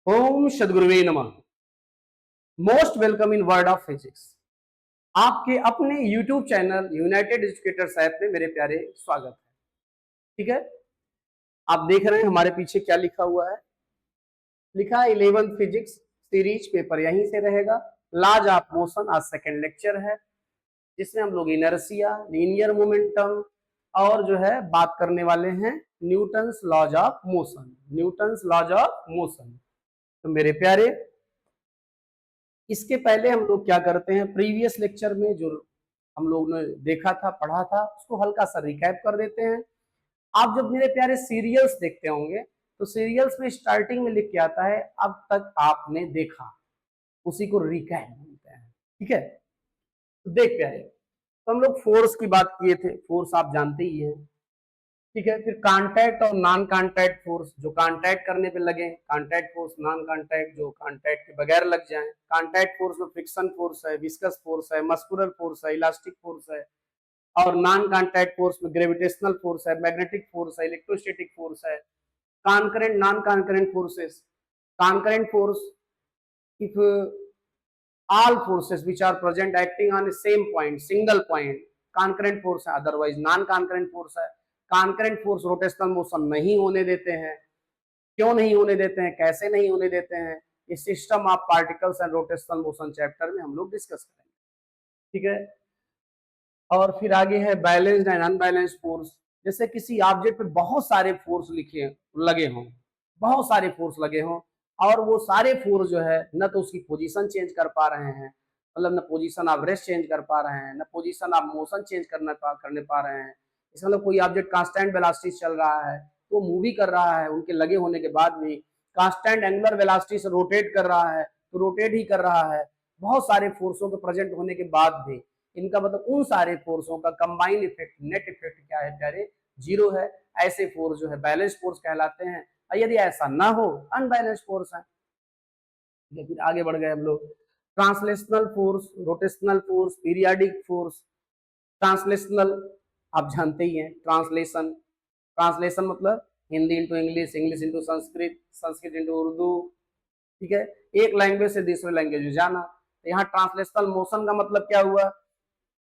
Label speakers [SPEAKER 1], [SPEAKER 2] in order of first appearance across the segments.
[SPEAKER 1] ओम सदगुरुवे नमः। Most welcome in world of physics. आपके अपने YouTube channel United educators app में मेरे प्यारे स्वागत है। ठीक है, आप देख रहे हैं हमारे पीछे क्या लिखा हुआ है। लिखा है 11th फिजिक्स सीरीज पेपर, यहीं से रहेगा। लॉज ऑफ मोशन आज सेकेंड लेक्चर है, जिसमें हम लोग इनर्शिया, लीनियर मोमेंटम और जो है बात करने वाले हैं Newton's laws of motion. Newton's laws of motion. तो मेरे प्यारे, इसके पहले हम लोग क्या करते हैं, प्रीवियस लेक्चर में जो हम लोग ने देखा था, पढ़ा था, उसको हल्का सा रिकैप कर देते हैं। आप जब मेरे प्यारे सीरियल्स देखते होंगे तो सीरियल्स में स्टार्टिंग में लिख के आता है अब तक आपने देखा, उसी को रिकैप बोलते हैं। ठीक है, तो देख प्यारे, तो हम लोग फोर्स की बात किए थे। फोर्स आप जानते ही हैं। ठीक है, फिर कांटेक्ट और नॉन कांटेक्ट फोर्स, जो कांटेक्ट करने पे लगे कांटेक्ट फोर्स, नॉन कांटेक्ट जो कांटेक्ट के बगैर लग जाए। कांटेक्ट फोर्स में फ्रिक्शन फोर्स है, विस्कस फोर्स है, मस्कुलर फोर्स है, इलास्टिक फोर्स है। और नॉन कांटेक्ट फोर्स में ग्रेविटेशनल फोर्स है, मैग्नेटिक फोर्स है, इलेक्ट्रोस्टैटिक फोर्स है। Concurrent non concurrent forces. Concurrent force, if all forces which are present acting on the same point, single point, concurrent force है, otherwise non concurrent force है। concurrent force rotational motion नहीं होने देते हैं। क्यों नहीं होने देते हैं, कैसे नहीं होने देते हैं, इस system of particles and rotational motion chapter में हम लोग डिस्कस करेंगे। ठीक है, और फिर आगे है बैलेंस्ड एंड अनबैलेंस्ड फोर्स। जैसे किसी ऑब्जेक्ट पे बहुत सारे फोर्स लिखे लगे हों, बहुत सारे फोर्स लगे हों, और वो सारे फोर्स जो है न तो उसकी पोजीशन चेंज कर पा रहे हैं, मतलब न पोजीशन ऑफ रेस्ट चेंज कर पा रहे हैं, न पोजीशन ऑफ मोशन चेंज करने पा रहे हैं। इसका मतलब कोई ऑब्जेक्ट कांस्टेंट वेलोसिटी चल रहा है तो मूव ही कर रहा है, उनके लगे होने के बाद भी कांस्टेंट एंगुलर वेलोसिटी से रोटेट कर रहा है तो रोटेट ही कर रहा है। बहुत सारे फोर्सों के प्रेजेंट होने के बाद भी इनका मतलब उन सारे फोर्सों का कंबाइंड इफेक्ट, नेट इफेक्ट क्या है प्यारे, जीरो है। ऐसे फोर्स जो है बैलेंस फोर्स कहलाते हैं, और यदि ऐसा ना हो अनबैलेंस फोर्स है। फिर आगे बढ़ गए हम लोग। Translational force, rotational force, periodic force. Translational आप जानते ही हैं, ट्रांसलेशन। ट्रांसलेशन मतलब Hindi into English, English into Sanskrit, Sanskrit into Urdu. ठीक है, एक लैंग्वेज से दूसरे लैंग्वेज में जाना। तो यहाँ ट्रांसलेशनल मोशन का मतलब क्या हुआ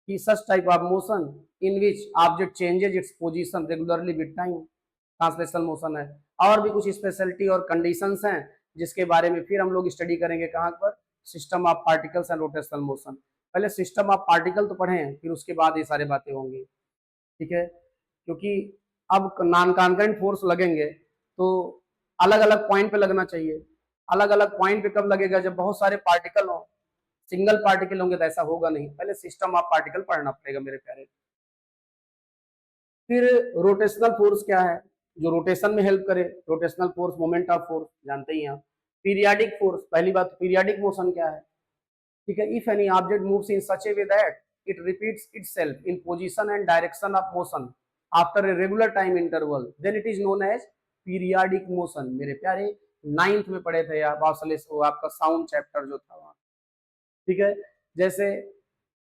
[SPEAKER 1] कि such type of motion in which object changes its position regularly with time, translational motion है। और भी कुछ स्पेशलिटी और कंडीशंस हैं जिसके बारे में फिर हम लोग स्टडी करेंगे कहाँ पर, system of particles and rotational motion. पहले सिस्टम ऑफ पार्टिकल तो पढ़ें, फिर उसके बाद ये सारी बातें होंगी। ठीक है, क्योंकि अब नॉन कॉन्करेंट फोर्स लगेंगे तो अलग अलग पॉइंट पे लगना चाहिए। अलग अलग पॉइंट पे कब लगेगा, जब बहुत सारे पार्टिकल हो। सिंगल पार्टिकल होंगे तो ऐसा होगा नहीं। पहले सिस्टम ऑफ पार्टिकल पढ़ना पड़ेगा मेरे प्यारे। फिर रोटेशनल फोर्स क्या है, जो रोटेशन में हेल्प करे। Rotational force moment of force जानते ही हैं। पीरियाडिक फोर्स, पहली बात पीरियाडिक मोशन क्या है। ठीक है, if any object moves in such a way that it repeats itself in position and direction of motion after a regular time interval, then it is known as periodic motion. मेरे प्यारे 9th में पढ़े थे आप, आपका sound chapter जो था वहां। ठीक है, जैसे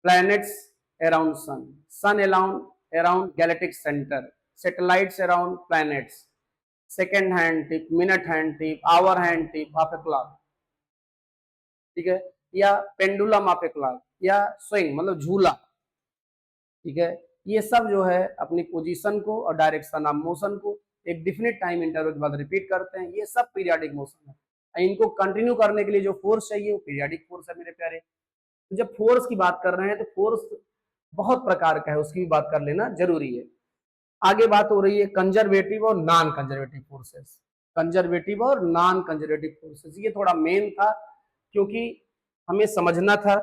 [SPEAKER 1] planets around sun, sun around galactic centre, satellites around planets, second hand tip, minute hand tip, hour hand tip of a clock. ठीक है, या पेंडुलम ऑफ ए क्लॉक, या स्विंग मतलब झूला। ठीक है, ये सब जो है अपनी पोजीशन को और डायरेक्शन ऑफ मोशन को एक डिफिनिट टाइम इंटरवल के बाद रिपीट करते हैं। ये सब पीरियाडिक मोशन है। इनको कंटिन्यू करने के लिए जो फोर्स चाहिए वो पीरियाडिक फोर्स है मेरे प्यारे। तो जब फोर्स की बात कर रहे हैं तो फोर्स बहुत प्रकार का है, उसकी भी बात कर लेना जरूरी है। आगे बात हो रही है कंजर्वेटिव और नॉन कंजर्वेटिव फोर्सेस। कंजर्वेटिव और नॉन कंजर्वेटिव फोर्सेस, ये थोड़ा मेन था क्योंकि हमें समझना था।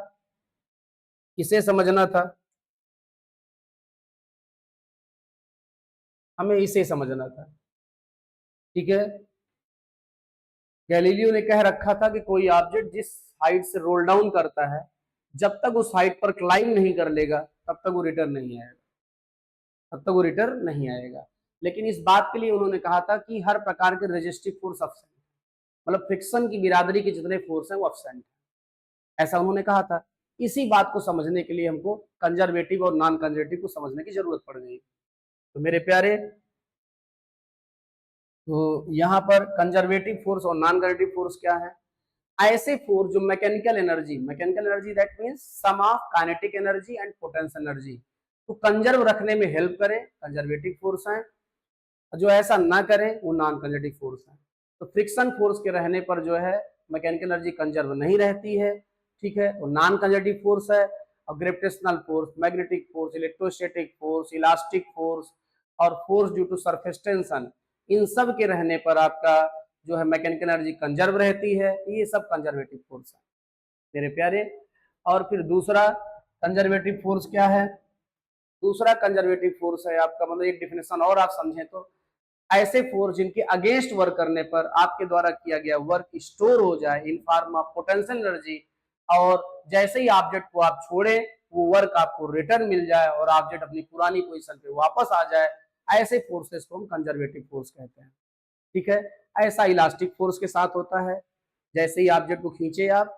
[SPEAKER 1] किसे समझना था, हमें इसे समझना था। ठीक है, गैलीलियो ने कह रखा था कि कोई ऑब्जेक्ट जिस हाइट से रोल डाउन करता है, जब तक उस हाइट पर क्लाइंब नहीं कर लेगा तब तक वो रिटर्न नहीं आएगा, तब तक वो रिटर्न नहीं आएगा। लेकिन इस बात के लिए उन्होंने कहा था कि हर प्रकार के रेजिस्टिव फोर्स अब्सेंट, मतलब फ्रिक्शन की बिरादरी के जितने फोर्स हैं वो अब्सेंट है, ऐसा उन्होंने कहा था। इसी बात को समझने के लिए हमको कंजर्वेटिव और नॉन कंजर्वेटिव को समझने की जरूरत पड़ गई। तो मेरे प्यारे, तो यहाँ पर कंजर्वेटिव फोर्स और नॉन कंजर्वेटिव फोर्स क्या है? ऐसे फोर्स जो mechanical energy that means sum of kinetic energy and potential energy, तो कंजर्व रखने में हेल्प करें, कंजर्वेटिव फोर्स है। जो ऐसा ना करें वो नॉन कंजर्वेटिव फोर्स है। तो फ्रिक्शन फोर्स के रहने पर जो है मैकेनिकल एनर्जी कंजर्व नहीं रहती है, ठीक है, वो नॉन कंजर्वेटिव फोर्स है। और gravitational force, magnetic force, electrostatic force, elastic force और force due to surface tension, इन सब के रहने पर आपका जो है मैकेनिकल एनर्जी कंजर्व रहती है। ये सब कंजर्वेटिव फोर्स है मेरे प्यारे। और फिर दूसरा कंजर्वेटिव फोर्स क्या है? दूसरा कंजर्वेटिव फोर्स है आपका, मतलब एक डिफिनेशन और आप समझें तो ऐसे फोर्स जिनके अगेंस्ट वर्क करने पर आपके द्वारा किया गया वर्क स्टोर हो जाए इन फॉर्म ऑफ पोटेंशियल एनर्जी, और जैसे ही ऑब्जेक्ट को आप छोड़े वो वर्क आपको रिटर्न मिल जाए और ऑब्जेक्ट अपनी पुरानी पोजीशन पे वापस आ जाए, ऐसे फोर्सेस को हम कंजर्वेटिव फोर्स कहते हैं, ठीक है। ऐसा इलास्टिक फोर्स के साथ होता है, जैसे ही ऑब्जेक्ट को खींचे आप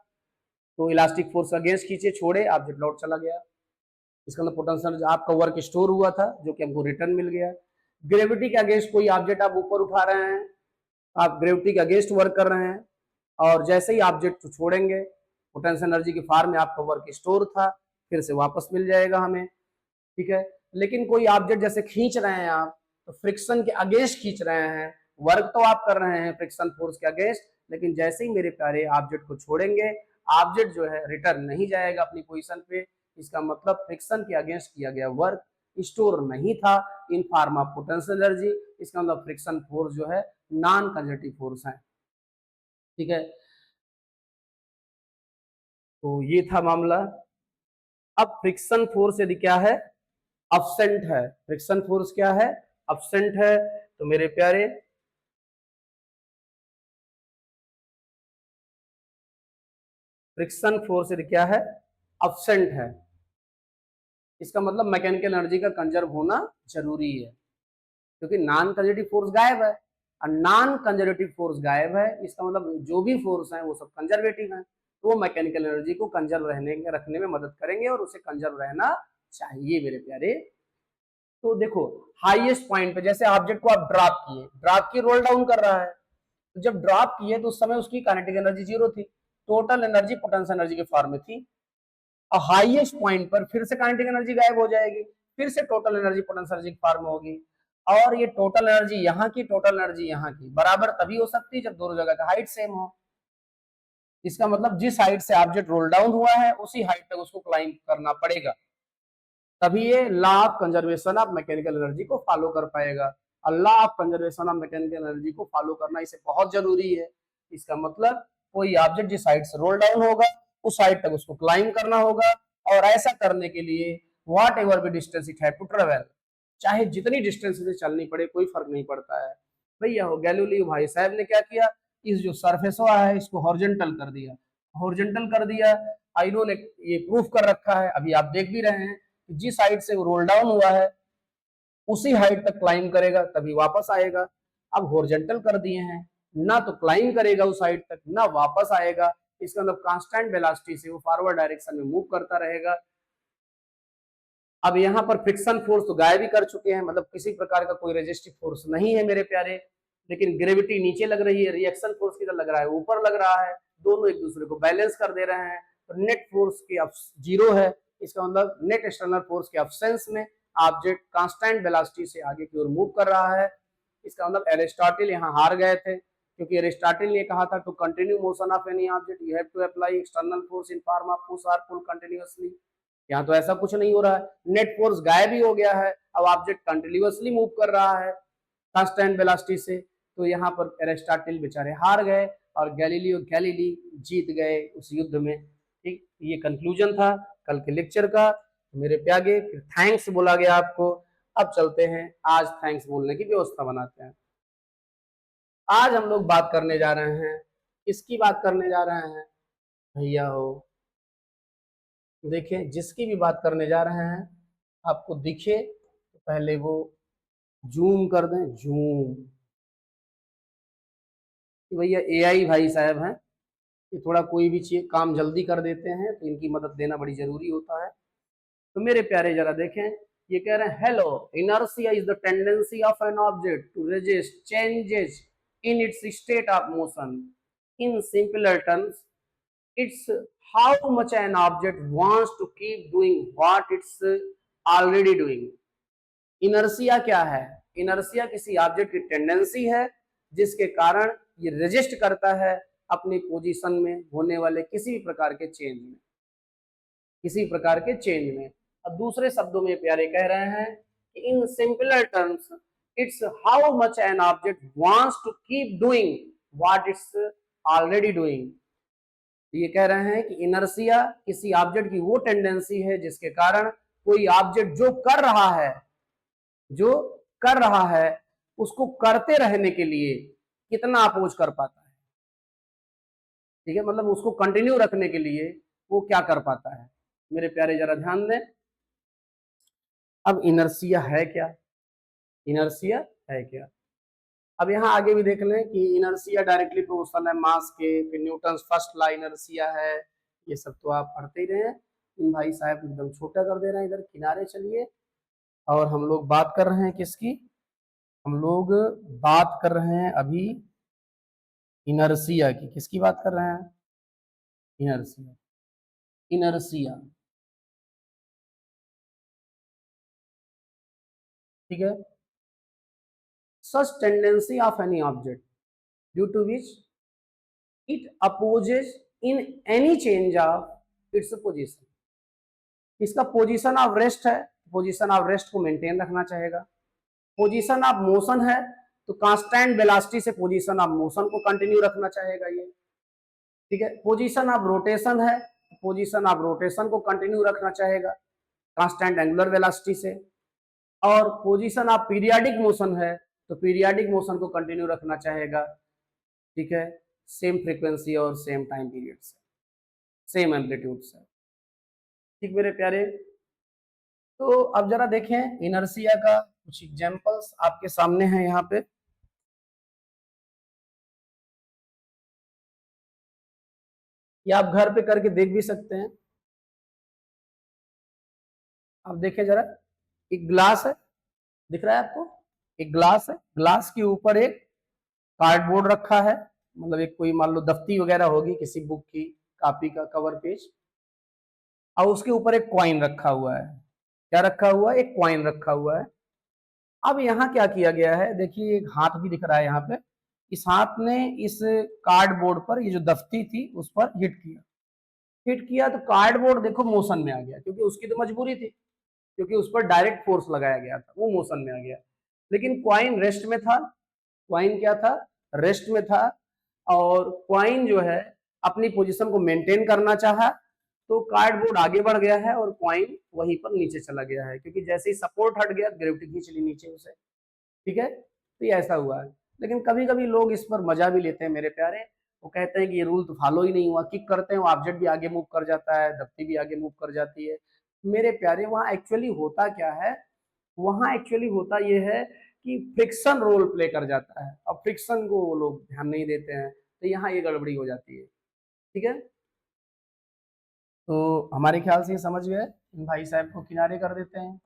[SPEAKER 1] तो इलास्टिक फोर्स अगेंस्ट खींचे, छोड़े, ऑब्जेक्ट लौट चला गया, इसका मतलब पोटेंशियल आपका वर्क स्टोर हुआ था जो कि हमको रिटर्न मिल गया। ग्रेविटी के अगेंस्ट कोई ऑब्जेक्ट आप ऊपर उठा रहे हैं, आप ग्रेविटी के अगेंस्ट वर्क कर रहे हैं और जैसे ही ऑब्जेक्ट को छोड़ेंगे पोटेंशियल एनर्जी की फॉर्म में आपका वर्क स्टोर था फिर से वापस मिल जाएगा हमें, ठीक है। लेकिन कोई ऑब्जेक्ट जैसे खींच रहे हैं आप, तो फ्रिक्शन के अगेंस्ट खींच रहे हैं, वर्क तो आप कर रहे हैं फ्रिक्शन फोर्स के अगेंस्ट, लेकिन जैसे ही मेरे प्यारे ऑब्जेक्ट को छोड़ेंगे ऑब्जेक्ट जो है रिटर्न नहीं जाएगा अपनी पोजीशन पे। इसका मतलब फ्रिक्शन के अगेंस्ट किया गया वर्क स्टोर नहीं था इन फॉर्म ऑफ पोटेंशियल एनर्जी। इसका मतलब फ्रिक्शन फोर्स जो है नॉन कंजर्वेटिव फोर्स है, ठीक है। तो ये था मामला। अब फ्रिक्शन फोर्स यदि क्या है, अब्सेंट है, फ्रिक्शन फोर्स क्या है, अब्सेंट है, तो मेरे प्यारे फ्रिक्शन फोर्स यदि क्या है, अब्सेंट है, इसका मतलब मैकेनिकल एनर्जी का कंजर्व होना जरूरी है, क्योंकि नॉन कंजर्वेटिव फोर्स गायब है और नॉन कंजर्वेटिव फोर्स गायब है, इसका मतलब जो भी फोर्स है वो सब कंजर्वेटिव है, तो वो मैकेनिकल एनर्जी को कंजर्व रहने रखने में मदद करेंगे और उसे कंजर्व रहना चाहिए मेरे प्यारे। तो देखो हाईएस्ट पॉइंट पे जैसे ऑब्जेक्ट को आप ड्रॉप किए रोल डाउन कर रहा है, तो जब ड्रॉप किए तो उस समय उसकी काइनेटिक एनर्जी जीरो थी, टोटल एनर्जी पोटेंशियल एनर्जी के फॉर्म में थी। और हाईएस्ट पॉइंट पर फिर से काइनेटिक एनर्जी गायब हो जाएगी, फिर से टोटल एनर्जी पोटेंशियल एनर्जी के फॉर्म में होगी। और ये टोटल एनर्जी यहाँ की, टोटल एनर्जी यहाँ की बराबर तभी हो सकती है जब दोनों जगह का हाइट सेम हो। इसका मतलब जिस हाइट से ऑब्जेक्ट रोल डाउन हुआ है उसी हाइट तक उसको क्लाइंब करना पड़ेगा, तभी ये law of conservation of mechanical energy को फॉलो कर पाएगा। और law of conservation of mechanical energy को फॉलो करना इसे बहुत जरूरी है। इसका मतलब कोई ऑब्जेक्ट जिस साइड से रोल डाउन होगा उस साइड तक उसको क्लाइंब करना होगा, और ऐसा करने के लिए व्हाट एवर भी distance it have to travel, चाहे जितनी डिस्टेंस से चलनी पड़े कोई फर्क नहीं पड़ता है। भैया हो गैलीलियो भाई साहब ने क्या किया, इस जो सरफेस है इसको हॉरिजॉन्टल कर दिया, हॉरिजॉन्टल कर दिया, इन्होंने ये प्रूफ कर रखा है, अभी आप देख भी रहे हैं जिस हाइट से वो रोल डाउन हुआ है उसी हाइट तक क्लाइंब करेगा तभी वापस आएगा। अब हॉरिजॉन्टल कर दिए हैं, ना तो क्लाइंब करेगा उस हाइट तक ना वापस आएगा, इसका मतलब कांस्टेंट वेलोसिटी से वो फॉरवर्ड डायरेक्शन में मूव करता रहेगा। अब यहाँ पर फ्रिक्शन फोर्स तो गायब ही कर चुके हैं, मतलब किसी प्रकार का कोई रेजिस्टिव फोर्स नहीं है मेरे प्यारे, लेकिन ग्रेविटी नीचे लग रही है, रिएक्शन फोर्स किधर लग रहा है, ऊपर लग रहा है, दोनों एक दूसरे को बैलेंस कर दे रहे हैं, तो नेट फोर्स की अब जीरो है। इसका मतलब नेट एक्सटर्नल फोर्स के अब्सेंस में ऑब्जेक्ट कांस्टेंट वेलोसिटी से आगे की ओर मूव कर रहा है। इसका मतलब एरिस्टोटल यहाँ हार गए थे, क्योंकि एरिस्टोटल ने कहा था to continue motion of any object you have to apply external force in form of push और पुल कंटिन्यूअसली। यहाँ तो ऐसा कुछ नहीं हो रहा है, नेट फोर्स गायब ही हो गया है, अब ऑब्जेक्ट कंटिन्यूअसली मूव कर रहा है कांस्टेंट वेलोसिटी से, तो यहाँ पर एरिस्टोटल बेचारे हार गए और गैलीलियो गैलीली जीत गए उस युद्ध में। ठीक, ये कंक्लूजन था कल के लेक्चर का। मेरे प्यारे फिर थैंक्स बोला गया आपको, अब चलते हैं आज थैंक्स बोलने की व्यवस्था बनाते हैं। आज हम लोग बात करने जा रहे हैं, किसकी बात करने जा रहे हैं भैया हो, देखिए जिसकी भी बात करने जा रहे हैं आपको दिखे तो पहले वो जूम कर दें, जूम, कि भैया एआई भाई साहब हैं, ये थोड़ा कोई भी चीज काम जल्दी कर देते हैं तो इनकी मदद लेना बड़ी जरूरी होता है। तो मेरे प्यारे जरा देखें ये कह रहे हैं hello, inertia is the tendency of an object to resist changes in its state of motion. In simpler terms, it's how much an object wants to keep doing what it's already doing. Inertia क्या है? Inertia किसी object की tendency है जिसके कारण ये resist करता है अपनी पोजीशन में होने वाले किसी प्रकार के चेंज में, किसी प्रकार के चेंज में। अब दूसरे शब्दों में प्यारे कह रहे हैं कि in simpler terms, it's how much an object wants to keep doing what it's already doing. ये कह रहे हैं कि इनर्शिया किसी ऑब्जेक्ट की वो टेंडेंसी है जिसके कारण कोई ऑब्जेक्ट जो कर रहा है, जो कर रहा है उसको करते रहने के लिए कितना अपोज कर पाता है। ठीक है, मतलब उसको कंटिन्यू रखने के लिए वो क्या कर पाता है। मेरे प्यारे जरा ध्यान दें। अब इनर्शिया है क्या? इनर्शिया है क्या? अब यहाँ आगे भी देख लें कि इनर्शिया डायरेक्टली प्रोपोर्शनल है मास के, फिर न्यूटन्स फर्स्ट लॉ इनर्शिया है। ये सब तो आप पढ़ते ही रहे हैं। इन भाई साहब एकदम छोटा कर दे रहे हैं, इधर किनारे चलिए। और हम लोग बात कर रहे हैं किसकी? हम लोग बात कर रहे हैं अभी इनर्शिया की। किसकी बात कर रहे हैं? इनर्शिया। इनर्शिया, ठीक है। Such tendency of any object due to which it opposes in any change of its position. इसका पोजीशन ऑफ रेस्ट है, पोजीशन ऑफ रेस्ट को मेंटेन रखना चाहेगा। पोजीशन ऑफ मोशन है तो कांस्टेंट वेलोसिटी से पोजीशन ऑफ मोशन को continue रखना चाहेगा ये, ठीक है। पोजीशन ऑफ रोटेशन है, पोजीशन ऑफ रोटेशन को कंटिन्यू रखना चाहेगा कांस्टेंट एंगुलर वेलोसिटी से। और पोजीशन ऑफ पीरियाडिक मोशन है तो पीरियाडिक मोशन को कंटिन्यू रखना चाहेगा, ठीक है, सेम फ्रीक्वेंसी और सेम टाइम पीरियड से, सेम एम्पलीट्यूड से। ठीक मेरे प्यारे, तो अब जरा देखें इनर्शिया का कुछ एग्जांपल्स आपके सामने हैं यहाँ पे। या आप घर पे करके देख भी सकते हैं। आप देखें जरा, एक ग्लास है, दिख रहा है आपको? एक ग्लास है, ग्लास के ऊपर एक कार्डबोर्ड रखा है, मतलब एक कोई मान लो दफ्ती वगैरह होगी किसी बुक की, कॉपी का कवर पेज, और उसके ऊपर एक कॉइन रखा हुआ है। क्या रखा हुआ है? एक कॉइन रखा हुआ है। अब यहाँ क्या किया गया है, देखिए एक हाथ भी दिख रहा है यहाँ पे। इस हाथ ने इस कार्डबोर्ड पर, ये जो दफ्ती थी उस पर हिट किया। हिट किया तो कार्डबोर्ड देखो मोशन में आ गया, क्योंकि उसकी तो मजबूरी थी, क्योंकि उस पर डायरेक्ट फोर्स लगाया गया था, वो मोशन में आ गया। लेकिन कॉइन रेस्ट में था। कॉइन क्या था? रेस्ट में था। और कॉइन जो है अपनी पोजीशन को मेंटेन करना चाहा तो कार्डबोर्ड आगे बढ़ गया है और कॉइन वहीं पर नीचे चला गया है, क्योंकि जैसे ही सपोर्ट हट गया ग्रेविटी खींच ली नीचे उसे। ठीक है, तो ये ऐसा हुआ है। लेकिन कभी कभी लोग इस पर मजा भी लेते हैं मेरे प्यारे। वो कहते हैं कि ये रूल तो फॉलो ही नहीं हुआ, किक करते हैं ऑब्जेक्ट भी आगे मूव कर जाता है, दफ्ती भी आगे मूव कर जाती है। मेरे प्यारे वहां एक्चुअली होता क्या है? वहां एक्चुअली होता ये है कि फ्रिक्शन रोल प्ले कर जाता है। अब फ्रिक्शन को वो लोग ध्यान नहीं देते हैं, तो यहाँ ये गड़बड़ी हो जाती है। ठीक है, तो हमारे ख्याल से ये समझ गए। इन भाई साहब को किनारे कर देते हैं।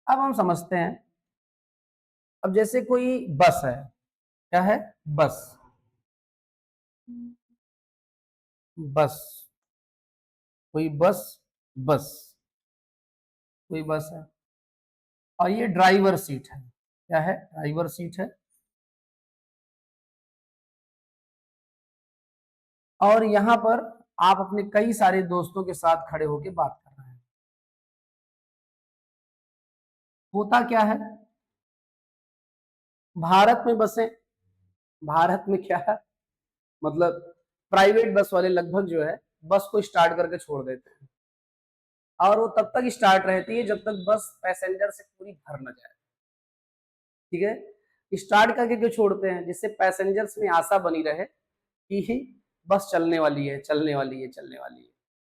[SPEAKER 1] अब हम समझते हैं। अब जैसे कोई बस है, क्या है? बस। बस, कोई बस, बस, कोई बस है और ये ड्राइवर सीट है। क्या है? ड्राइवर सीट है। और यहाँ पर आप अपने कई सारे दोस्तों के साथ खड़े होकर बात कर रहे हैं। होता क्या है? भारत में बसें, भारत में क्या है, मतलब प्राइवेट बस वाले लगभग जो है बस को स्टार्ट करके छोड़ देते हैं, और वो तब तक स्टार्ट रहती है जब तक बस पैसेंजर से पूरी भर न जाए। ठीक है, स्टार्ट करके क्यों छोड़ते हैं? जिससे पैसेंजर्स में आशा बनी रहे कि बस चलने वाली है, चलने वाली है, चलने वाली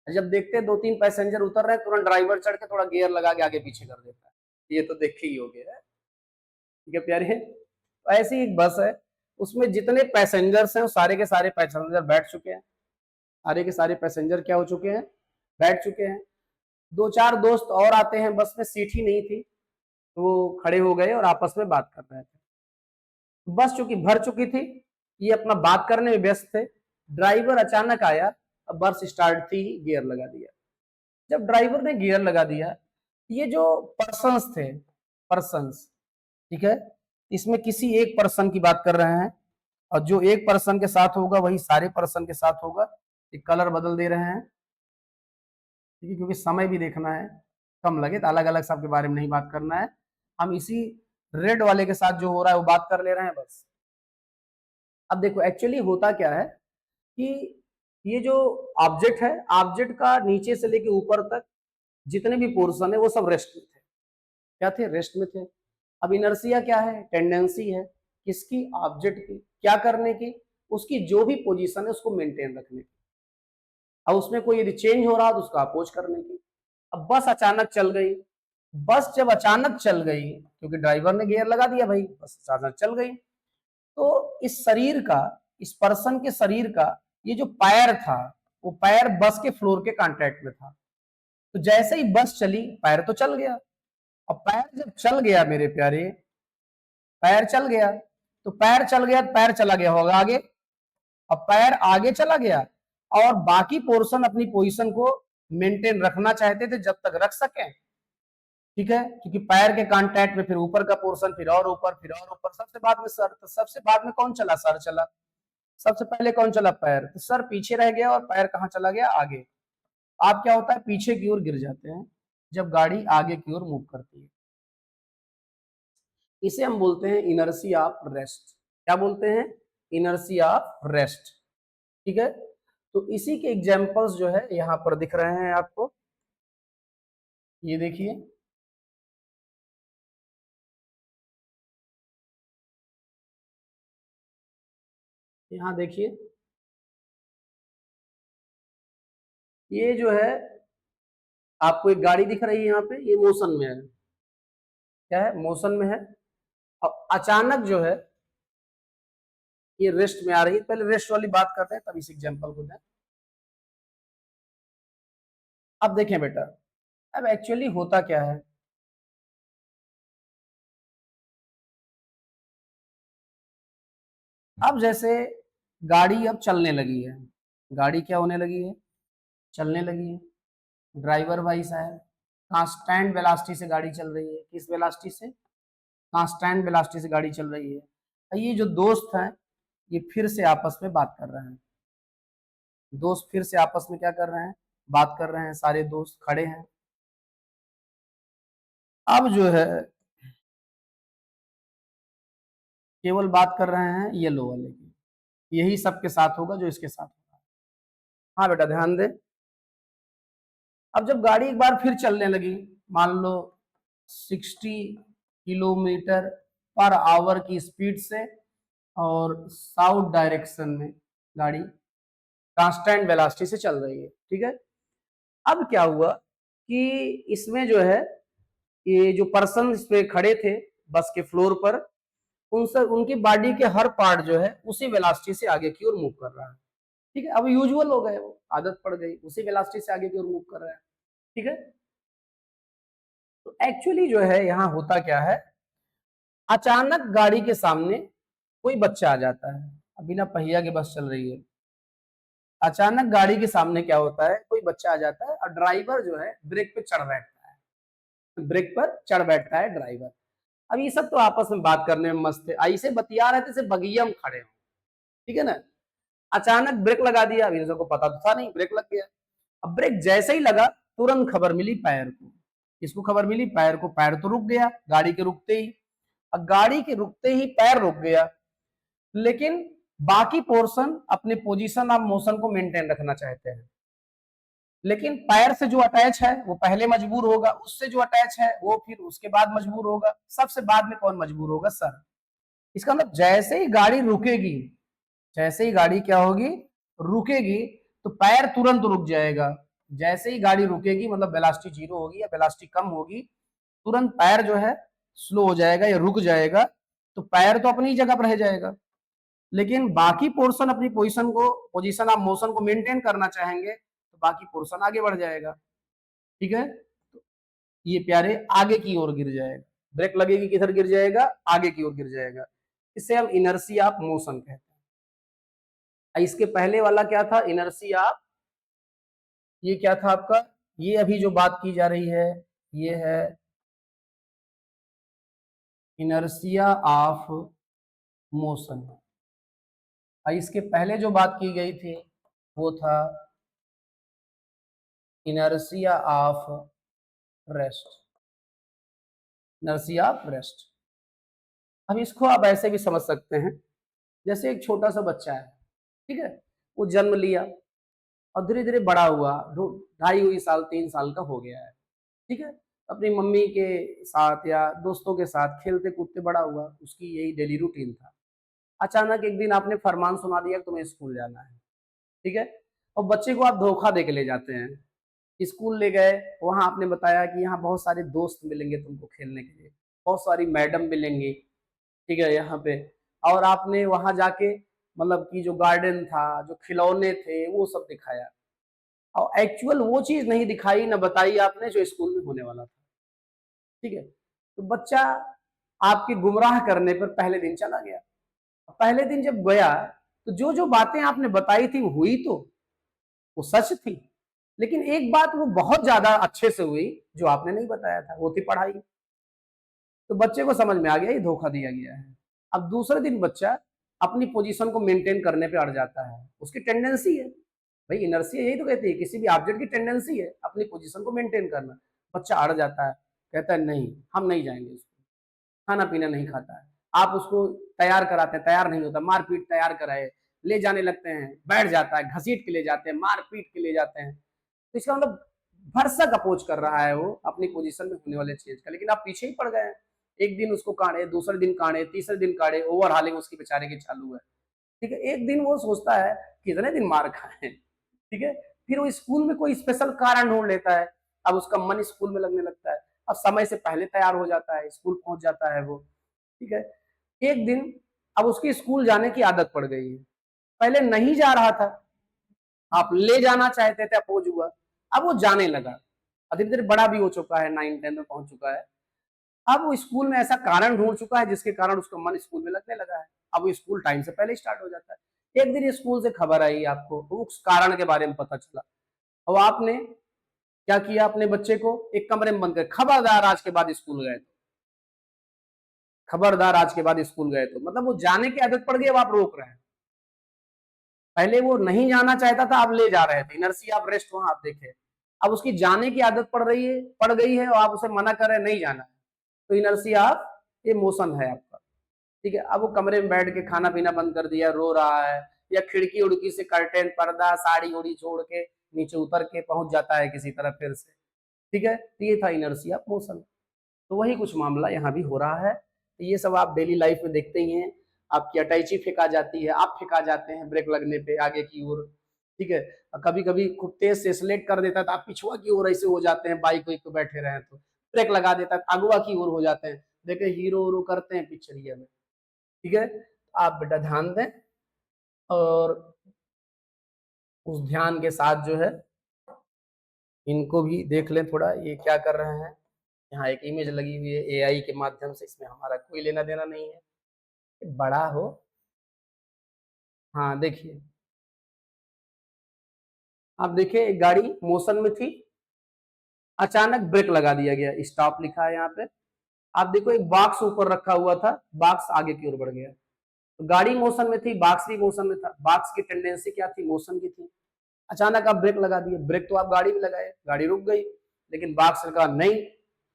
[SPEAKER 1] है। जब देखते हैं 2-3 पैसेंजर उतर रहे हैं, तुरंत ड्राइवर चढ़ के थोड़ा गियर लगा के आगे पीछे कर देता है। ये तो देखे ही हो गया है। ठीक है प्यारे, तो ऐसी एक बस है, उसमें जितने पैसेंजर्स हैं वो सारे के सारे पैसेंजर बैठ चुके हैं। सारे के सारे पैसेंजर क्या हो चुके हैं? बैठ चुके हैं। दो चार दोस्त और आते हैं, बस में सीट ही नहीं थी, तो वो खड़े हो गए और आपस में बात कर रहे थे। बस चूंकि भर चुकी थी, ये अपना बात करने में व्यस्त थे। ड्राइवर अचानक आया, अब बस स्टार्ट थी, गियर लगा दिया। जब ड्राइवर ने गियर लगा दिया, ये जो पर्सन्स थे, पर्सन्स, ठीक है, इसमें किसी एक पर्सन की बात कर रहे हैं, और जो एक पर्सन के साथ होगा वही सारे पर्सन के साथ होगा। ये कलर बदल दे रहे हैं, ठीक है, क्योंकि समय भी देखना है, कम लगे, तो अलग अलग सबके बारे में नहीं बात करना है। हम इसी रेड वाले के साथ जो हो रहा है वो बात कर ले रहे हैं बस। अब देखो एक्चुअली होता क्या है कि ये जो ऑब्जेक्ट है, ऑब्जेक्ट का नीचे से लेके ऊपर तक जितने भी पोर्शन है वो सब रेस्ट में थे। क्या थे? रेस्ट में थे। अब इनर्सिया क्या है? टेंडेंसी है किसकी? ऑब्जेक्ट की। क्या करने की? उसकी जो भी पोजीशन है उसको मेंटेन रखने की। अब उसमें कोई यदि चेंज हो रहा तो उसका अपोज करने की। अब बस अचानक चल गई। बस जब अचानक चल गई, क्योंकि ड्राइवर ने गियर लगा दिया भाई, बस अचानक चल गई, तो इस शरीर का, इस पर्सन के शरीर का ये जो पैर था, वो पैर बस के फ्लोर के कांटेक्ट में था। तो जैसे ही बस चली, पैर तो चल गया। अब पैर जब चल गया मेरे प्यारे, पैर चल गया, तो पैर चल गया, पैर चला गया होगा आगे। अब पैर आगे चला गया, और बाकी पोर्शन अपनी पोजीशन को मेंटेन रखना चाहते थे जब तक रख सके, ठीक है, क्योंकि पैर के कांटेक्ट में फिर ऊपर का पोर्शन, फिर और ऊपर, फिर और ऊपर, सबसे बाद में सर। तो सबसे बाद में कौन चला? सर चला। सबसे पहले कौन चला? पैर। तो सर पीछे रह गया और पैर कहाँ चला गया? आगे। आप क्या होता है, पीछे की ओर गिर जाते हैं जब गाड़ी आगे की ओर मूव करती है। इसे हम बोलते हैं इनर्सी ऑफ रेस्ट। क्या बोलते हैं? इनर्सी ऑफ रेस्ट, ठीक है। तो इसी के एग्जांपल्स जो है यहाँ पर दिख रहे हैं आपको, ये देखिए, यहाँ देखिए, ये जो है आपको एक गाड़ी दिख रही है यहाँ पे, ये मोशन में है। क्या है? मोशन में है। अब अचानक जो है ये रेस्ट में आ रही है। पहले रेस्ट वाली बात करते हैं, तब इस एग्जांपल को दें। अब देखें बेटा, अब एक्चुअली होता क्या है, अब जैसे गाड़ी अब चलने लगी है, गाड़ी क्या होने लगी है? चलने लगी है। ड्राइवर भाई साहब कांस्टेंट वेलोसिटी से गाड़ी चल रही है। किस वेलोसिटी से? कांस्टेंट वेलोसिटी से गाड़ी चल रही है। ये जो दोस्त हैं, ये फिर से आपस में बात कर रहे हैं। दोस्त फिर से आपस में क्या कर रहे हैं? बात कर रहे हैं। सारे दोस्त खड़े हैं। अब जो है केवल बात कर रहे हैं येलो वाले की। यही सबके साथ होगा जो इसके साथ होगा। हाँ बेटा ध्यान दे। अब जब गाड़ी एक बार फिर चलने लगी, मान लो 60 किलोमीटर पर आवर की स्पीड से, और साउथ डायरेक्शन में गाड़ी कांस्टेंट वेलोसिटी से चल रही है, ठीक है। अब क्या हुआ कि इसमें जो है ये जो पर्सन इस पे खड़े थे बस के फ्लोर पर, उनसे उनकी बॉडी के हर पार्ट जो है उसी वेलोसिटी से आगे की ओर मूव कर रहा है, ठीक है। अब यूजुअल हो गए, वो आदत पड़ गई, उसी वेलोसिटी से आगे की ओर मूव कर रहा है, ठीक है। तो एक्चुअली जो है यहाँ होता क्या है, अचानक गाड़ी के सामने कोई बच्चा आ जाता है। अब बिना पहिया के बस चल रही है, अचानक गाड़ी के सामने क्या होता है, कोई बच्चा आ जाता है और ड्राइवर जो है ब्रेक पे चढ़ बैठता है, ब्रेक पर चढ़ बैठता है ड्राइवर। अब ये सब तो आपस में बात करने में मस्त थे, ऐसे बतिया रहे थे जैसे बगिया में खड़े हो, ठीक है ना। अचानक ब्रेक लगा दिया, अभी इन सबको पता तो था नहीं, ब्रेक लग गया। अब ब्रेक जैसे ही लगा, तुरंत खबर मिली पैर को। किसको खबर मिली? पैर को। पैर तो रुक गया गाड़ी के रुकते ही। अब गाड़ी के रुकते ही पैर रुक गया, लेकिन बाकी पोर्शन अपने पोजीशन ऑफ मोशन को मेंटेन रखना चाहते हैं। लेकिन पैर से जो अटैच है वो पहले मजबूर होगा, उससे जो अटैच है वो फिर उसके बाद मजबूर होगा, सबसे बाद में कौन मजबूर होगा? सर। इसका मतलब जैसे ही गाड़ी रुकेगी, जैसे ही गाड़ी क्या होगी? रुकेगी, तो पैर तुरंत रुक जाएगा। जैसे ही गाड़ी रुकेगी मतलब वेलोसिटी जीरो होगी या वेलोसिटी कम होगी, तुरंत पैर जो है स्लो हो जाएगा या रुक जाएगा। तो पैर तो अपनी जगह पर रह जाएगा, लेकिन बाकी पोर्शन अपनी पोजीशन ऑफ मोशन को मेंटेन करना चाहेंगे, तो बाकी पोर्शन आगे बढ़ जाएगा। ठीक है, तो ये प्यारे आगे की ओर गिर जाएगा, ब्रेक लगेगी किधर गिर जाएगा, आगे की ओर गिर जाएगा, इसे हम इनर्शिया ऑफ मोशन कहते हैं। इसके पहले वाला क्या था, इनर्शिया, ये क्या था आपका, ये अभी जो बात की जा रही है ये है इनर्शिया ऑफ मोशन। इसके पहले जो बात की गई थी वो था inertia of rest, inertia of rest. अब इसको आप ऐसे भी समझ सकते हैं, जैसे एक छोटा सा बच्चा है, ठीक है, वो जन्म लिया और धीरे धीरे बड़ा हुआ, 2.5 साल 3 साल का हो गया है, ठीक है, अपनी मम्मी के साथ या दोस्तों के साथ खेलते कूदते बड़ा हुआ, उसकी यही डेली रूटीन था। अचानक एक दिन आपने फरमान सुना दिया कि तुम्हें स्कूल जाना है, ठीक है, और बच्चे को आप धोखा दे के ले जाते हैं, स्कूल ले गए, वहां आपने बताया कि यहाँ बहुत सारे दोस्त मिलेंगे तुमको खेलने के लिए, बहुत सारी मैडम मिलेंगी, ठीक है, यहाँ पे, और आपने वहां जाके मतलब कि जो गार्डन था, जो खिलौने थे, वो सब दिखाया, और एक्चुअल वो चीज नहीं दिखाई ना बताई आपने जो स्कूल में होने वाला था, ठीक है, तो बच्चा आपके गुमराह करने पर पहले दिन चला गया। पहले दिन जब गया तो जो जो बातें आपने बताई थी हुई तो वो सच थी, लेकिन एक बात वो बहुत ज्यादा अच्छे से हुई जो आपने नहीं बताया था, वो थी पढ़ाई। तो बच्चे को समझ में आ गया ये धोखा दिया गया है। अब दूसरे दिन बच्चा अपनी पोजीशन को मेंटेन करने पे अड़ जाता है, उसकी टेंडेंसी है, भाई इनर्सी यही तो कहती है, किसी भी ऑब्जेक्ट की टेंडेंसी है अपनी पोजीशन को मेंटेन करना। बच्चा अड़ जाता है, कहता है नहीं हम नहीं जाएंगे, खाना पीना नहीं खाता है, आप उसको तैयार कराते हैं, तैयार नहीं होता, मार पीट तैयार कराए, ले जाने लगते हैं, बैठ जाता है, घसीट के ले जाते हैं, मार पीट के ले जाते हैं, तो इसका मतलब भरसक अपोज कर रहा है वो अपनी पोजीशन में होने वाले चेंज का, लेकिन आप पीछे ही पड़ गए हैं। एक दिन उसको काढ़े, दूसरे दिन काढ़े, तीसरे दिन काढ़े, ओवर हालिंग उसकी बेचारे की चालू है, ठीक है, एक दिन वो सोचता है कितने दिन मार खाए, ठीक है, फिर वो स्कूल में कोई स्पेशल कारण ढूंढ लेता है, अब उसका मन स्कूल में लगने लगता है, अब समय से पहले तैयार हो जाता है, स्कूल पहुंच जाता है वो, ठीक है, एक दिन अब उसकी स्कूल जाने की आदत पड़ गई है, पहले नहीं जा रहा था, आप ले जाना चाहते थे, अपोज हुआ, अब वो जाने लगा, धीरे धीरे बड़ा भी हो चुका है, 9 10 में पहुंच चुका है, अब वो स्कूल में ऐसा कारण ढूंढ चुका है जिसके कारण उसका मन स्कूल में लगने लगा है, अब वो स्कूल टाइम से पहले स्टार्ट हो जाता है। एक दिन स्कूल से खबर आई आपको, उस कारण के बारे में पता चला, अब आपने क्या किया, अपने बच्चे को एक कमरे में बंद कर, खबरदार आज के बाद स्कूल गए तो, खबरदार आज के बाद स्कूल गए तो, मतलब वो जाने की आदत पड़ गई, अब आप रोक रहे हैं, पहले वो नहीं जाना चाहता था, आप ले जा रहे थे, इनर्सी आप रेस्ट वहां आप देखे, अब उसकी जाने की आदत पड़ गई है और आप उसे मना कर रहे हैं नहीं जाना है, तो इनर्सी आप, ये मोशन है आपका, ठीक है, अब वो कमरे में बैठ के खाना पीना बंद कर दिया, रो रहा है, या खिड़की उड़की से कर्टेन पर्दा साड़ी उड़ी छोड़ के नीचे उतर के पहुंच जाता है किसी तरह फिर से, ठीक है, तो ये था इनर्सी ऑफ मोशन। तो वही कुछ मामला यहाँ भी हो रहा है, तो ये सब आप डेली लाइफ में देखते ही हैं, आपकी अटैची फेंका जाती है, आप फेंका जाते हैं ब्रेक लगने पे आगे की ओर, ठीक है, कभी कभी खूब तेज से स्लेट कर देता है तो आप पिछुआ की ओर ऐसे हो जाते हैं, बाइक वाइक पे बैठे रहे तो ब्रेक लगा देता है अगुआ की ओर हो जाते हैं, देखे हीरो वीरो करते हैं पिक्चरिया में, ठीक है, आप बेटा ध्यान दें, और उस ध्यान के साथ जो है इनको भी देख लें थोड़ा, ये क्या कर रहे हैं, यहाँ एक इमेज लगी हुई है एआई के माध्यम से, इसमें हमारा कोई लेना देना नहीं है, बड़ा हो, हाँ देखिए, आप देखिए एक गाड़ी मोशन में थी, अचानक ब्रेक लगा दिया गया, स्टॉप लिखा है यहाँ पे, आप देखो एक बॉक्स ऊपर रखा हुआ था, बॉक्स आगे की ओर बढ़ गया, तो गाड़ी मोशन में थी, बॉक्स भी मोशन में था, बॉक्स की टेंडेंसी क्या थी, मोशन की थी, अचानक आप ब्रेक लगा दिए, ब्रेक तो आप गाड़ी में लगाए, गाड़ी रुक गई, लेकिन बॉक्स ने कहा नहीं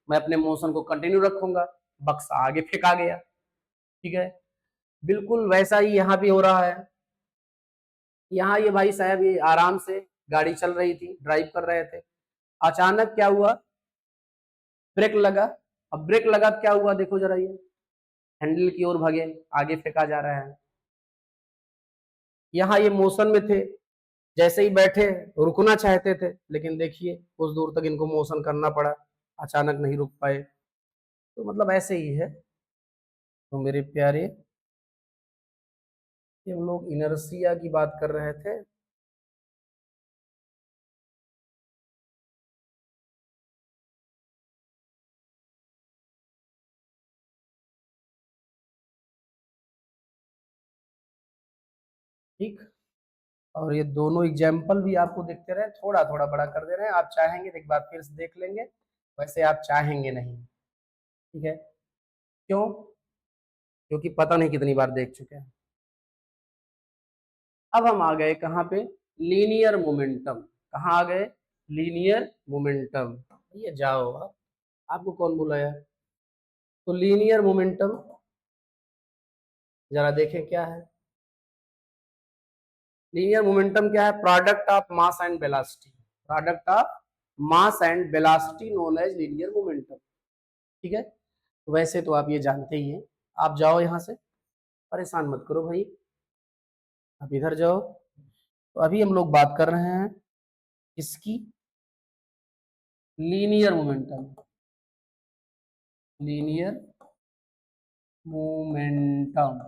[SPEAKER 1] मैं अपने मोशन को कंटिन्यू रखूंगा, बक्स आगे फेंका गया, ठीक है, बिल्कुल वैसा ही यहाँ भी हो रहा है, यहाँ ये भाई साहब ये आराम से गाड़ी चल रही थी, ड्राइव कर रहे थे, अचानक क्या हुआ, ब्रेक लगा, अब ब्रेक लगा क्या हुआ देखो जरा, ये हैंडल की ओर भागे, आगे फेंका जा रहा है, यहाँ ये मोशन में थे, जैसे ही बैठे रुकना चाहते थे, लेकिन देखिए कुछ दूर तक इनको मोशन करना पड़ा, अचानक नहीं रुक पाए, तो मतलब ऐसे ही है। तो मेरे प्यारे, ये हम लोग इनर्सिया की बात कर रहे थे, ठीक। और ये दोनों एग्जाम्पल भी आपको देखते रहे, थोड़ा थोड़ा बड़ा कर दे रहे हैं। आप चाहेंगे तो एक बार फिर से देख लेंगे, वैसे आप चाहेंगे नहीं। ठीक है, क्यों? क्योंकि पता नहीं कितनी बार देख चुके हैं। अब हम आ गए कहाँ पे? Linear momentum. कहाँ आ गए? Linear momentum. ये जाओ आप, आपको कौन बुलाया? तो लीनियर मोमेंटम जरा देखें क्या है। लीनियर मोमेंटम क्या है? Product of mass and velocity. Product of mass and velocity known as linear momentum. ठीक है, तो वैसे तो आप ये जानते ही हैं। आप जाओ यहाँ से, परेशान मत करो भाई, आप इधर जाओ। तो अभी हम लोग बात कर रहे हैं इसकी, लीनियर मोमेंटम। लीनियर मोमेंटम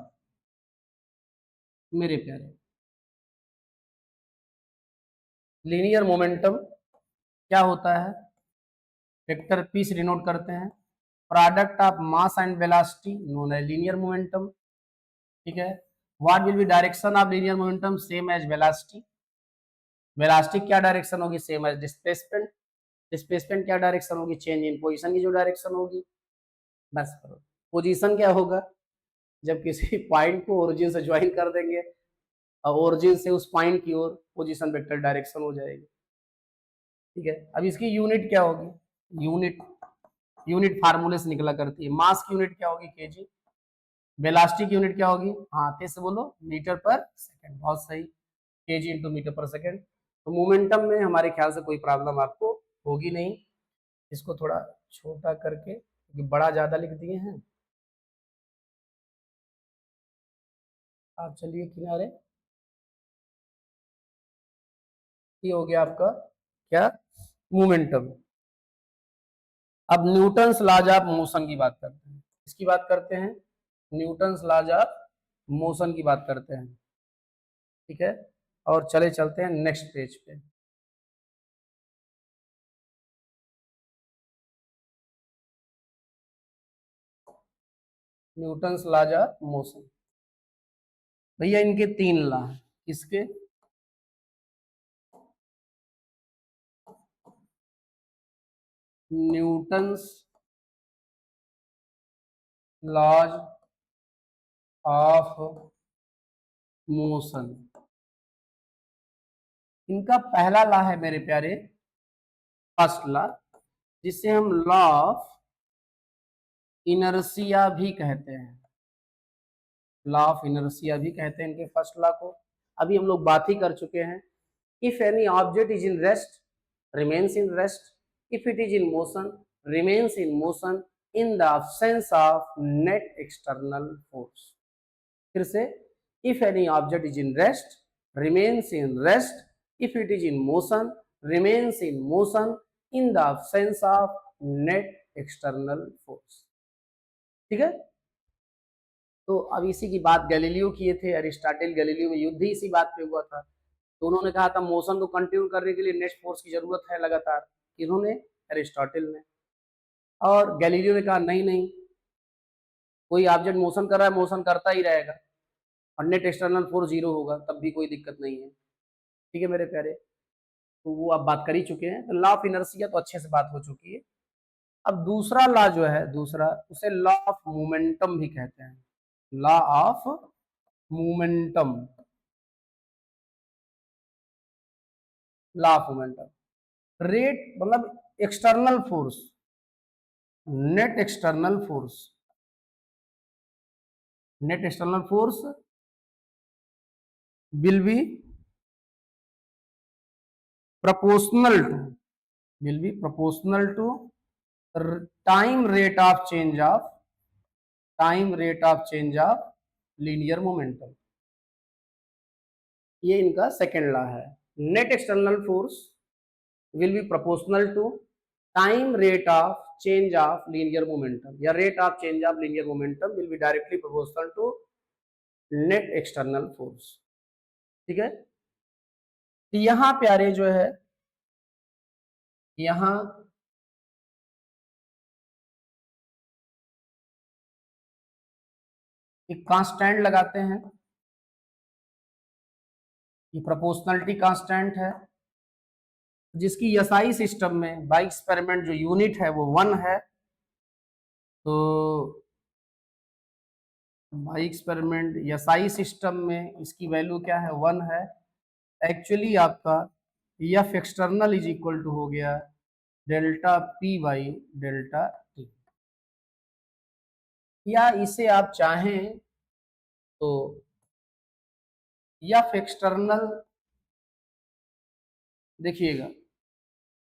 [SPEAKER 1] मेरे प्यारे, लीनियर मोमेंटम क्या होता है? वेक्टर पी से डिनोट करते हैं। Product of mass and velocity known as linear momentum. ठीक है, what will be direction of linear momentum? Same as velocity. Velocity क्या डायरेक्शन होगी? Same as displacement. डिस्प्लेसमेंट क्या डायरेक्शन होगी? चेंज इन पोजीशन की जो डायरेक्शन होगी। बस करो। पोजीशन क्या होगा? जब किसी पॉइंट को ओरिजिन से ज्वाइन कर देंगे और ओरिजिन से उस पॉइंट की ओर पोजीशन वेक्टर डायरेक्शन हो जाएगी। ठीक है, अब इसकी यूनिट क्या होगी? यूनिट, यूनिट फार्मूले से निकला करती है। मास की यूनिट क्या होगी? केजी। वेलोसिटी की यूनिट क्या होगी? हाँ, तेज से बोलो, मीटर पर सेकंड। बहुत सही, केजी इंटू मीटर पर सेकंड। तो मोमेंटम में हमारे ख्याल से कोई प्रॉब्लम आपको होगी नहीं। इसको थोड़ा छोटा करके, क्योंकि बड़ा ज्यादा लिख दिए हैं। आप चलिए किनारे। ये हो गया आपका क्या? मोमेंटम। अब न्यूटन्स लॉज ऑफ मोशन की बात करते हैं। इसकी बात करते हैं, न्यूटन्स लॉज ऑफ मोशन की बात करते हैं। ठीक है, और चले चलते हैं नेक्स्ट पेज पे। न्यूटन्स लॉज ऑफ मोशन, भैया इनके तीन लॉ हैं। किसके? Newton's laws of motion. इनका पहला लॉ है मेरे प्यारे, फर्स्ट लॉ, जिसे हम लॉ ऑफ इनर्शिया भी कहते हैं। लॉ ऑफ इनर्शिया भी कहते हैं इनके फर्स्ट लॉ को। अभी हम लोग बात ही कर चुके हैं। If any object is in rest remains in rest, if it is in motion remains in motion in the absence of net external force. फिर से, if any object is in rest remains in rest, if it is in motion remains in motion in the absence of net external force. ठीक है, तो अब इसी की बात Galileo किए थे। अरिस्टोटल गैलीलियो में युद्ध ही इसी बात पे हुआ था। तो उन्होंने कहा था मोशन को कंटिन्यू करने के लिए नेट फोर्स की जरूरत है लगातार। इन्होंने, अरिस्टोटल ने। और गैलीलियो ने कहा नहीं नहीं, कोई ऑब्जेक्ट मोशन कर रहा है, मोशन करता ही रहेगा, और नेट एक्सटर्नल फोर्स जीरो होगा तब भी कोई दिक्कत नहीं है। ठीक है मेरे प्यारे, तो वो आप बात कर ही चुके हैं। तो लॉ ऑफ इनर्शिया तो अच्छे से बात हो चुकी है। अब दूसरा लॉ जो है, दूसरा, उसे लॉ ऑफ मोमेंटम भी कहते हैं। Law of momentum. Law of momentum, rate मतलब external force, net external force, net external force will be proportional to, will be proportional to time rate of change of, time rate of change of linear momentum। ये इनका second law है। Net external force will be proportional to time rate of change of linear momentum, या rate of change of linear momentum will be directly proportional to net external force। ठीक है, तो यहां प्यारे जो है, यहां एक कांस्टेंट लगाते हैं। ये प्रोपोर्शनलिटी कांस्टेंट है, जिसकी एसआई सिस्टम में बाई एक्सपेरिमेंट जो यूनिट है वो 1 है। तो बाई एक्सपेरिमेंट एसआई सिस्टम में इसकी वैल्यू क्या है, 1 है। एक्चुअली आपका F external is equal to हो गया delta P by delta T, या इसे आप चाहें तो एफ एक्सटर्नल, देखिएगा,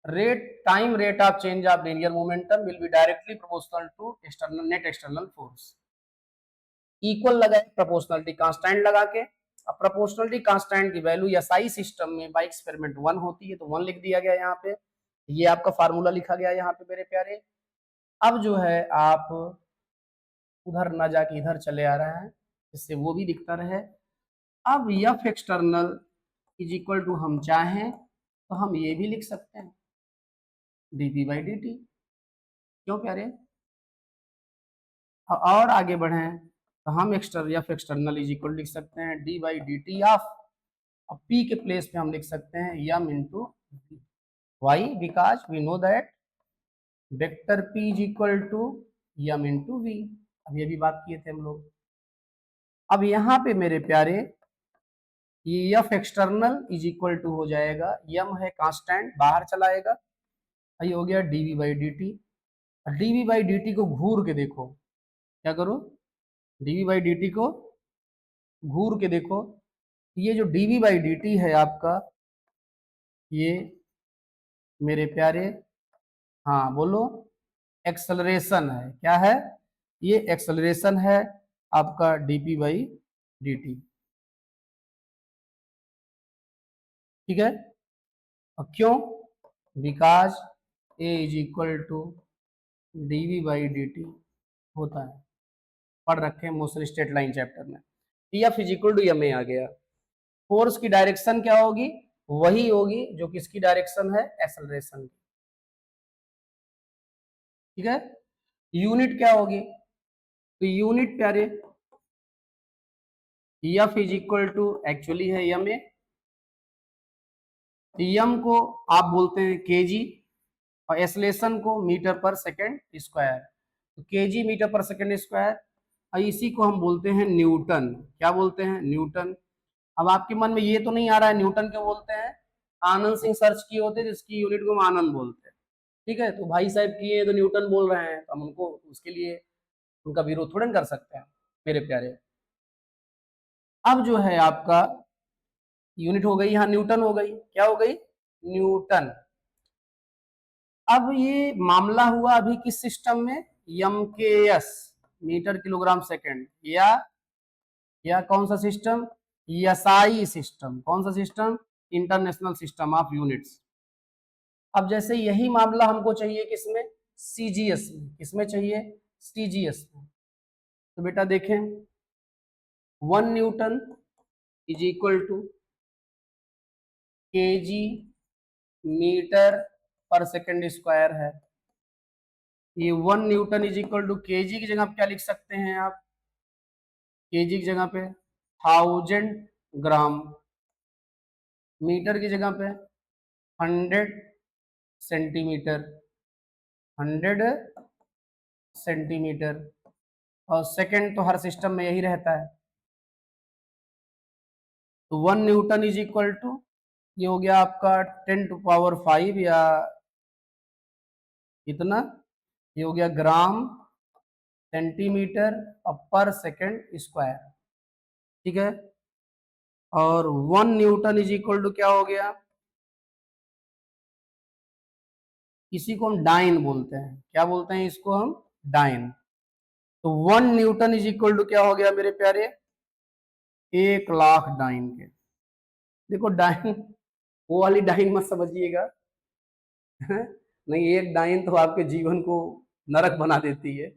[SPEAKER 1] rate time rate of change of linear momentum will be directly proportional to external net external force. Equal लगाए प्रोपोर्शनलिटी कांस्टेंट लगा के। अब प्रोपोर्शनलिटी कांस्टेंट की वैल्यू एसआई सिस्टम में बाई एक्सपेरिमेंट 1 होती है, तो 1 लिख दिया गया यहाँ पे। ये आपका फार्मूला लिखा गया यहाँ पे मेरे प्यारे। अब जो है आप उधर ना जाके इधर चले आ रहे हैं, इससे वो भी दिखता रहे। अब F external is equal to हम चाहें तो हम ये भी लिख सकते हैं dp बाई dt। क्यों प्यारे? और आगे बढ़ें तो हम एफ एक्सटर्नल इज इक्वल लिख सकते हैं D by D T of, अब p के प्लेस पे हम लिख सकते हैं m into Y, because we know that vector p is equal to m into V. अब ये भी बात किए थे हम लोग। अब यहाँ पे मेरे प्यारे ये F external is equal to हो जाएगा, m है कांस्टेंट, बाहर चलाएगा, ये हो गया dv by D T. dv by D T को घूर के देखो, क्या करो, dv बाई डी टी को घूर के देखो। ये जो dv बाई डी टी है आपका, ये मेरे प्यारे, हाँ बोलो, एक्सेलरेशन है। क्या है? ये एक्सेलरेशन है आपका dp बाई डी टी, ठीक है। और क्यों? Because a is equal to dv by D t होता है, पढ़ रखे हैं मोशन स्ट्रेट लाइन चैप्टर में। F is equal to m a आ गया। फोर्स की डायरेक्शन क्या होगी? वही होगी जो किसकी डायरेक्शन है, एक्सेलरेशन की, ठीक है। यूनिट क्या होगी? तो यूनिट प्यारे F is equal to actually है एम ए, एम को आप बोलते हैं केजी और एक्सेलरेशन को मीटर पर सेकेंड स्क्वायर, तो KG metre per second square, और इसी को हम बोलते हैं न्यूटन। क्या बोलते हैं? न्यूटन। अब आपके मन में ये तो नहीं आ रहा है न्यूटन क्यों बोलते हैं? आनंद सिंह सर्च किए होते जिसकी यूनिट को हम आनंद बोलते हैं, ठीक है। तो भाई साहब किए तो न्यूटन बोल रहे हैं, तो हम उनको उसके लिए उनका विरोध थोड़ा कर सकते हैं मेरे प्यारे। अब जो है आपका यूनिट हो गई, यहाँ न्यूटन हो गई, क्या हो गई? न्यूटन। अब ये मामला हुआ अभी किस सिस्टम में? एम के एस, मीटर किलोग्राम सेकेंड, या कौन सा सिस्टम? SI system. कौन सा system? International system of units. अब जैसे यही मामला हमको चाहिए किसमें? सीजीएस में। किसमें चाहिए? सीजीएस में। तो बेटा देखें, 1 newton is equal to KG metre per second square है। ये 1 newton is equal to KG की जगह क्या लिख सकते हैं आप? केजी की जगह पे 1000 ग्राम, मीटर की जगह पे 100 सेंटीमीटर, 100 सेंटीमीटर, और सेकेंड तो हर सिस्टम में यही रहता है। तो 1 न्यूटन इज इक्वल टू, ये हो गया आपका 10⁵ या इतना, ये हो गया ग्राम सेंटीमीटर पर सेकेंड स्क्वायर, ठीक है। और 1 न्यूटन इज इक्वल टू क्या हो गया? इसी को हम डाइन बोलते हैं। क्या बोलते हैं इसको हम? डाइन। तो 1 न्यूटन इज इक्वल टू क्या हो गया मेरे प्यारे? 1,00,000 डाइन के। देखो डाइन, वो वाली डाइन मत समझिएगा नहीं, एक डाइन तो आपके जीवन को नरक बना देती है,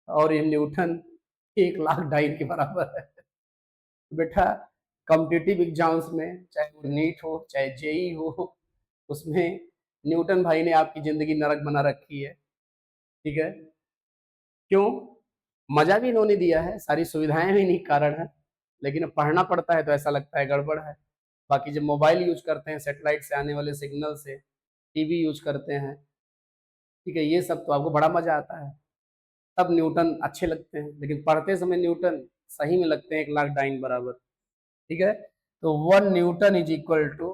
[SPEAKER 1] और ये न्यूटन 1,00,000 डाइन के बराबर है बेटा। कॉम्पिटिटिव एग्जाम्स में चाहे वो नीट हो चाहे जेई हो, उसमें न्यूटन भाई ने आपकी जिंदगी नरक बना रखी है, ठीक है। क्यों? मजा भी इन्होंने दिया है, सारी सुविधाएं भी इन्हीं कारण है, लेकिन अब पढ़ना पड़ता है तो ऐसा लगता है गड़बड़ है। बाकी जब मोबाइल यूज करते हैं, सैटेलाइट से आने वाले सिग्नल से, टीवी यूज करते हैं, ठीक है, ये सब तो आपको बड़ा मजा आता है, तब न्यूटन अच्छे लगते हैं, लेकिन पढ़ते समय न्यूटन सही में लगते हैं 1,00,000 डाइन बराबर। ठीक है, तो 1 newton is equal to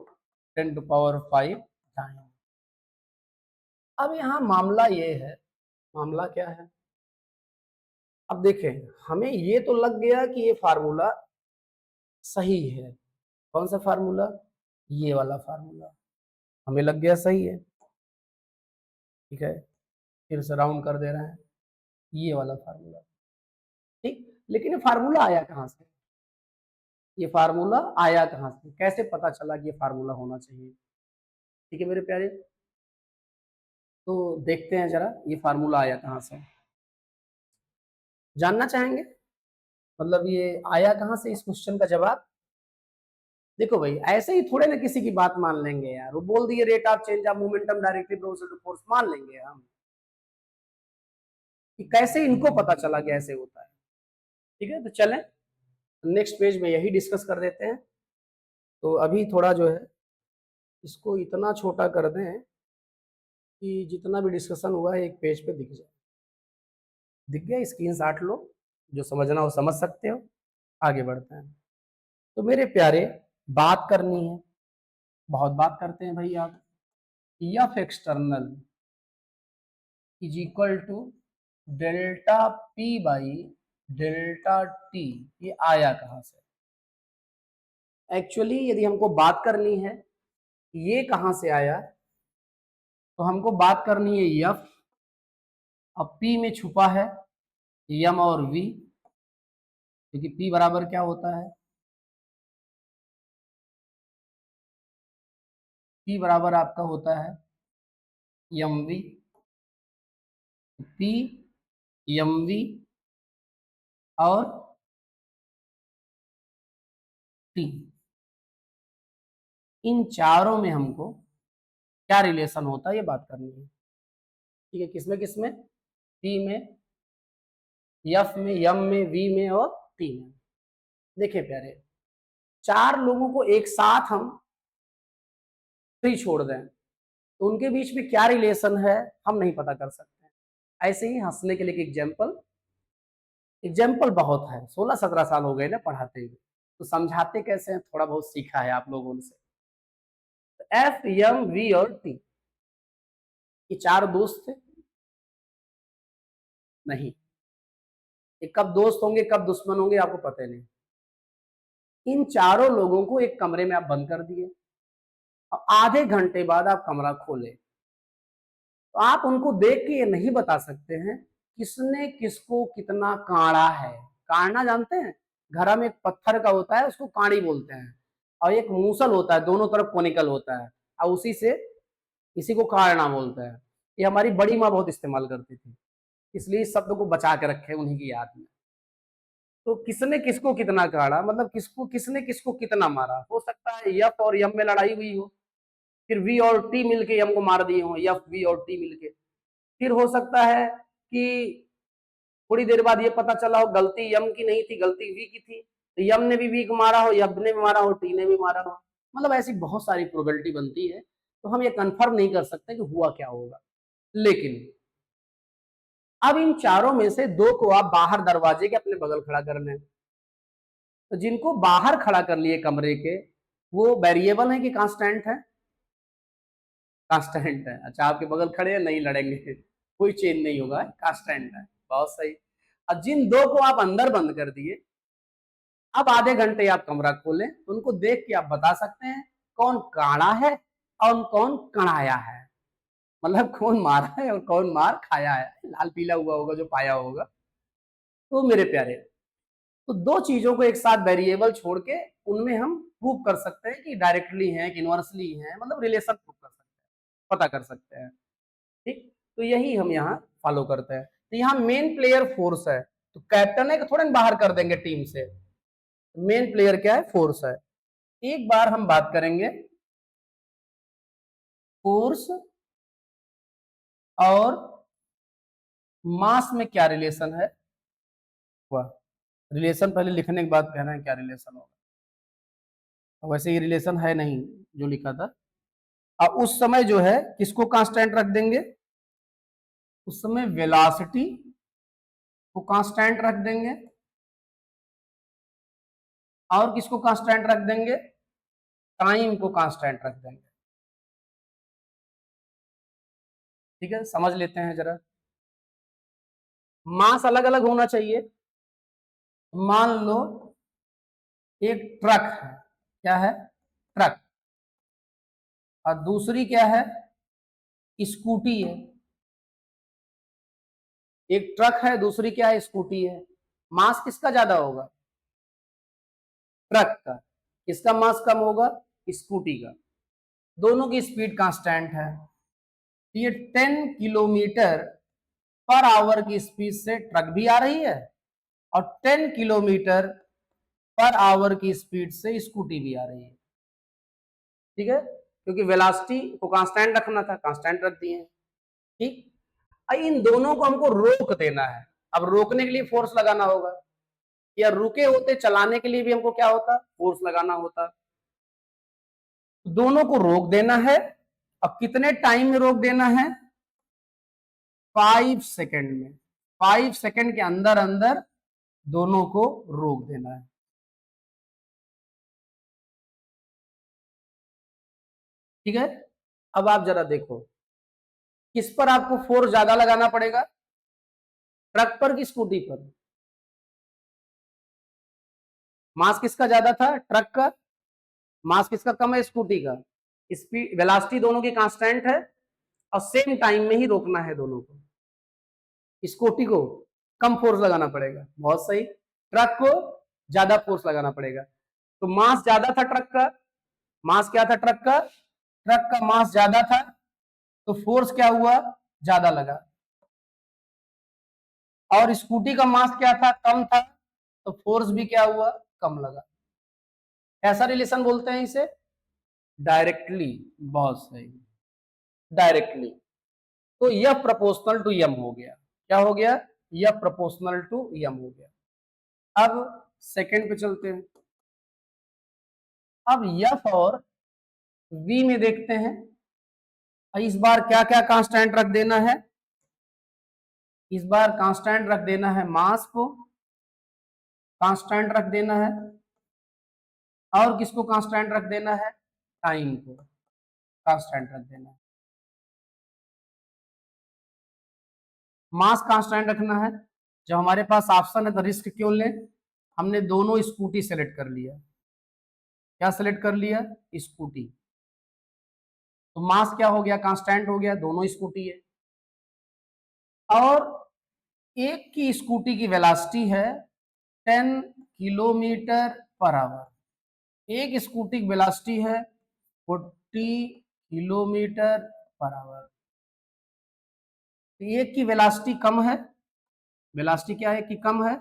[SPEAKER 1] 10⁵ dyne. अब यहाँ मामला ये है, मामला क्या है, अब देखें, हमें ये तो लग गया कि ये फार्मूला सही है। कौन सा फार्मूला? ये वाला फार्मूला हमें लग गया सही है। ठीक है, फिर से राउंड कर दे रहे हैं, ये वाला फार्मूला। ठीक, लेकिन ये फार्मूला आया कहाँ से? ये फार्मूला आया कहाँ से? कैसे पता चला कि ये फार्मूला होना चाहिए? ठीक है मेरे प्यारे, तो देखते हैं जरा ये फार्मूला आया कहाँ से, जानना चाहेंगे, मतलब ये आया कहाँ से, इस क्वेश्चन का जवाब। देखो भाई, ऐसे ही थोड़े ना किसी की बात मान लेंगे यार, वो बोल दिए rate of change of momentum directly proportional to force, मान लेंगे हम कि कैसे इनको पता चला कि ऐसे होता है। ठीक है, तो चलें नेक्स्ट पेज में यही डिस्कस कर देते हैं। तो अभी थोड़ा जो है इसको इतना छोटा कर दें कि जितना भी डिस्कशन हुआ है एक पेज पे दिख जाए। दिख गया? स्क्रीनशॉट लो, जो समझना हो समझ सकते हो, आगे बढ़ते हैं। तो मेरे प्यारे, बात करनी है, बहुत बात करते हैं भाई आप, F external is equal to delta P by delta T, ये आया कहाँ से? एक्चुअली यदि हमको बात करनी है ये कहाँ से आया, तो हमको बात करनी है एफ, अब पी में छुपा है एम और वी, क्योंकि पी बराबर क्या होता है, पी बराबर आपका होता है M V, P M V और टी, इन चारों में हमको क्या रिलेशन होता है ये बात करनी है। ठीक है, किसमें किसमें? पी में, एफ में, एम में, वी में और टी में। देखिए प्यारे, चार लोगों को एक साथ हम फ्री छोड़ दें तो उनके बीच में क्या रिलेशन है हम नहीं पता कर सकते। ऐसे ही हंसने के लिए एग्जाम्पल, एग्जाम्पल बहुत है, 16-17 साल हो गए ना पढ़ाते हुए, तो समझाते कैसे हैं थोड़ा बहुत सीखा है आप लोगों से। एफ, एम, वी और टी, ये चार दोस्त थे नहीं, ये कब दोस्त होंगे कब दुश्मन होंगे आपको पता नहीं। इन चारों लोगों को एक कमरे में आप बंद कर दिए और आधे घंटे बाद आप कमरा खोले, तो आप उनको देख के ये नहीं बता सकते हैं किसने किसको कितना काढ़ा है। काढ़ना जानते हैं? घड़ा में एक पत्थर का होता है, उसको काड़ी बोलते हैं, और एक मूसल होता है, दोनों तरफ कोनिकल होता है, और उसी से, इसी को काढ़ना बोलते हैं। ये हमारी बड़ी माँ बहुत इस्तेमाल करती थी, इसलिए इस शब्द को बचा के रखे उन्हीं की याद में। तो किसने किसको कितना काढ़ा, मतलब किसको, किसने किसको कितना मारा। हो सकता है एफ और एम में लड़ाई हुई हो, फिर वी और टी मिलके एम को मार दिए हो, एफ वी और टी मिलके। फिर हो सकता है कि थोड़ी देर बाद ये पता चला हो गलती यम की नहीं थी, गलती वी की थी, तो यम ने भी वी को मारा हो, यम ने भी मारा हो, टी ने भी मारा हो। मतलब ऐसी बहुत सारी प्रोबेबिलिटी बनती है, तो हम ये कंफर्म नहीं कर सकते कि हुआ क्या होगा। लेकिन अब इन चारों में से दो को आप बाहर दरवाजे के अपने बगल खड़ा कर लें, तो जिनको बाहर खड़ा कर लिए कमरे के, वो वेरिएबल है कि कांस्टेंट है? कांस्टेंट है। अच्छा, आपके बगल खड़े हैं, नहीं लड़ेंगे, कोई चेंज नहीं होगा, कांस्टेंट है। बहुत सही। अब जिन दो को आप अंदर बंद कर दिए, अब आधे घंटे आप कमरा खोलें, उनको देख के आप बता सकते हैं कौन काढ़ा है और कौन कढ़ाया है, मतलब कौन मारा है और कौन मार खाया है, लाल पीला हुआ होगा जो पाया होगा। तो मेरे प्यारे, तो दो चीजों को एक साथ वेरिएबल छोड़ के उनमें हम प्रूव कर सकते हैं कि डायरेक्टली है कि इनवर्सली है, मतलब रिलेशन प्रूव कर सकते हैं, पता कर सकते हैं। ठीक, तो यही हम यहाँ फॉलो करते हैं। तो यहाँ मेन प्लेयर फोर्स है, तो कैप्टन है कि थोड़ा बाहर कर देंगे टीम से, मेन प्लेयर क्या है? फोर्स है। एक बार हम बात करेंगे फोर्स और मास में क्या रिलेशन है, वह रिलेशन पहले लिखने के बाद कहना है क्या रिलेशन होगा। वैसे ये रिलेशन है नहीं जो लिखा था। अब उस समय जो है किसको कांस्टेंट रख देंगे, उस समय वेलोसिटी को कांस्टेंट रख देंगे, और किसको कांस्टेंट रख देंगे, टाइम को कांस्टेंट रख देंगे। ठीक है, समझ लेते हैं जरा। मास अलग अलग होना चाहिए। मान लो एक ट्रक है, क्या है, ट्रक, और दूसरी क्या है, स्कूटी है। एक ट्रक है, दूसरी क्या है, स्कूटी है। मास किसका ज्यादा होगा, ट्रक का। किसका मास कम होगा, स्कूटी का। दोनों की स्पीड कांस्टेंट है। ये 10 किलोमीटर पर आवर की स्पीड से ट्रक भी आ रही है, और 10 किलोमीटर पर आवर की स्पीड से स्कूटी भी आ रही है। ठीक है, क्योंकि वेलोसिटी को कांस्टेंट रखना था, कांस्टेंट रख दिए। ठीक, इन दोनों को हमको रोक देना है। अब रोकने के लिए फोर्स लगाना होगा, या रुके होते चलाने के लिए भी हमको क्या होता, फोर्स लगाना होता। दोनों को रोक देना है। अब कितने टाइम में रोक देना है, 5 सेकंड में। 5 सेकंड के अंदर अंदर दोनों को रोक देना है। ठीक है, अब आप जरा देखो किस पर आपको फोर्स ज्यादा लगाना पड़ेगा, ट्रक पर कि स्कूटी पर। मास किसका ज्यादा था, ट्रक का। मास किसका कम है, स्कूटी का। स्पीड वेलोसिटी दोनों की कांस्टेंट है, और सेम टाइम में ही रोकना है दोनों को। स्कूटी को कम फोर्स लगाना पड़ेगा, बहुत सही। ट्रक को ज्यादा फोर्स लगाना पड़ेगा। तो मास ज्यादा था ट्रक का। मास क्या था ट्रक का, ट्रक का मास ज्यादा था, तो फोर्स क्या हुआ, ज्यादा लगा। और स्कूटी का मास क्या था, कम था, तो फोर्स भी क्या हुआ, कम लगा। ऐसा रिलेशन बोलते हैं इसे डायरेक्टली। बहुत सही, डायरेक्टली। तो यह प्रोपोर्शनल टू एम हो गया। क्या हो गया, यह प्रोपोर्शनल टू एम हो गया। अब सेकंड पे चलते हैं। अब एफ और वी में देखते हैं, इस बार क्या क्या कांस्टेंट रख देना है। इस बार कांस्टेंट रख देना है मास को, कांस्टेंट रख देना है, और किसको कांस्टेंट रख देना है, टाइम को कांस्टेंट रख देना है। मास कांस्टेंट रखना है। जब हमारे पास ऑप्शन है तो रिस्क क्यों लें। हमने दोनों स्कूटी सेलेक्ट कर लिया। क्या सेलेक्ट कर लिया, स्कूटी। तो मास क्या हो गया, कांस्टेंट हो गया, दोनों स्कूटी है। और एक की स्कूटी की वेलोसिटी है 10 किलोमीटर पर आवर। एक स्कूटी की वेलोसिटी है 40 किलोमीटर पर आवर। एक की वेलोसिटी कम है, वेलोसिटी क्या है कि कम है,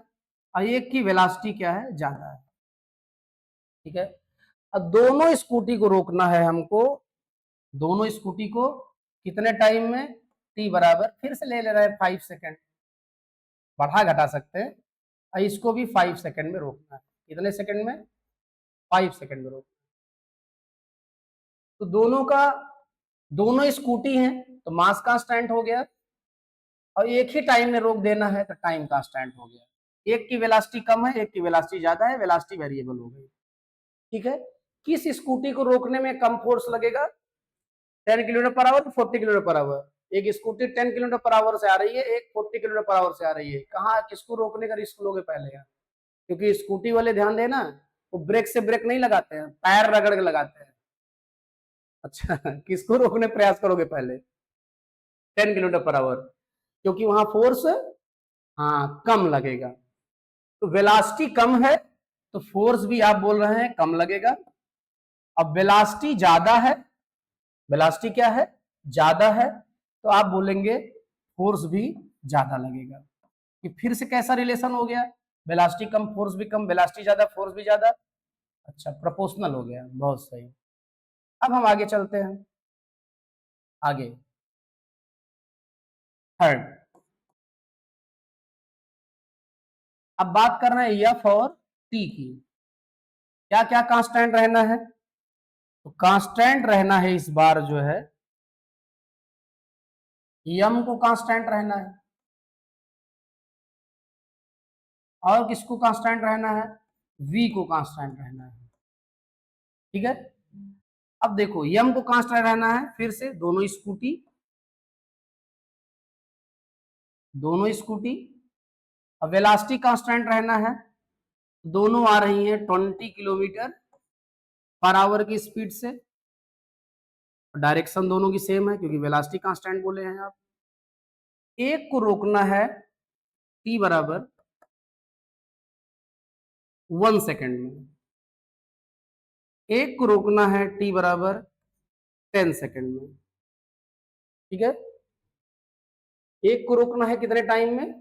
[SPEAKER 1] और एक की वेलोसिटी क्या है, ज्यादा है। ठीक है, अब दोनों स्कूटी को रोकना है हमको। दोनों स्कूटी को कितने टाइम में, टी बराबर, फिर से ले ले रहे हैं 5 सेकंड, बढ़ा घटा सकते हैं। और इसको भी 5 सेकंड में रोकना है। कितने सेकंड में, 5 सेकंड में रोकना। तो दोनों स्कूटी हैं, तो मास कांस्टेंट हो गया, और एक ही टाइम में रोक देना है, तो टाइम कांस्टेंट हो गया। एक की वेलोसिटी कम है, एक की वेलोसिटी ज्यादा है, वेलोसिटी वेरिएबल हो गई। ठीक है, किस स्कूटी को रोकने में कम फोर्स लगेगा, 10 kilometre per hour, 40 kilometre per hour. एक स्कूटी 10 किलोमीटर पर आवर से आ रही है, एक 40 किलोमीटर पर आवर से आ रही है। कहाँ किसको रोकने का रिस्क लोगे पहले यार, क्योंकि स्कूटी वाले ध्यान देना, वो ब्रेक से ब्रेक नहीं लगाते हैं, पैर रगड़ के लगाते हैं। अच्छा किसको रोकने प्रयास करोगे पहले, 10 किलोमीटर पर आवर, क्योंकि वहां फोर्स हाँ कम लगेगा। तो वेलोसिटी कम है, तो फोर्स भी आप बोल रहे हैं कम लगेगा। अब वेलोसिटी ज्यादा है, वेलोसिटी क्या है, ज्यादा है, तो आप बोलेंगे फोर्स भी ज्यादा लगेगा। कि फिर से कैसा रिलेशन हो गया, वेलोसिटी कम फोर्स भी कम, वेलोसिटी ज्यादा फोर्स भी ज्यादा। अच्छा, प्रोपोर्शनल हो गया, बहुत सही। अब हम आगे चलते हैं, आगे थर्ड। अब बात कर रहे हैं एफ और टी की। क्या क्या कांस्टेंट रहना है, तो कांस्टेंट रहना है इस बार जो है, यम को कांस्टेंट रहना है, और किसको कांस्टेंट रहना है, वी को कांस्टेंट रहना है। ठीक है, अब देखो यम को कांस्टेंट रहना है, फिर से दोनों स्कूटी, अब वेलोसिटी कांस्टेंट रहना है, दोनों आ रही हैं 20 किलोमीटर पर आवर की स्पीड से, डायरेक्शन दोनों की सेम है क्योंकि वेलोसिटी कांस्टेंट बोले हैं आप। एक को रोकना है टी बराबर 1 सेकेंड में, एक को रोकना है टी बराबर 10 सेकेंड में। ठीक है, एक को रोकना है कितने टाइम में,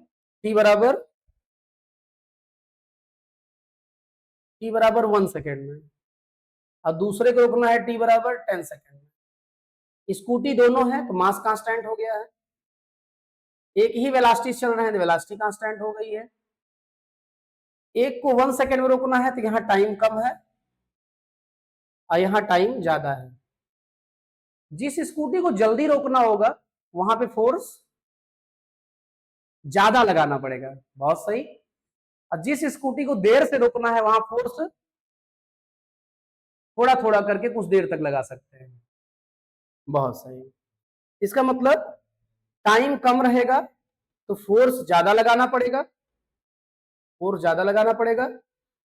[SPEAKER 1] टी बराबर 1 सेकेंड में, और दूसरे को रोकना है टी बराबर 10 सेकेंड में। स्कूटी दोनों है तो मास कांस्टेंट हो गया है, एक ही वेलोसिटी चल रहे हैं तो वेलोसिटी कांस्टेंट हो गई है। एक को 1 सेकेंड में रोकना है तो यहाँ टाइम कम है और यहाँ टाइम ज्यादा है। जिस स्कूटी को जल्दी रोकना होगा वहां पे फोर्स ज्यादा लगाना पड़ेगा, बहुत सही। और जिस स्कूटी को देर से रोकना है वहां फोर्स थोड़ा थोड़ा करके कुछ देर तक लगा सकते हैं, बहुत सही। इसका मतलब टाइम कम रहेगा तो फोर्स ज्यादा लगाना पड़ेगा,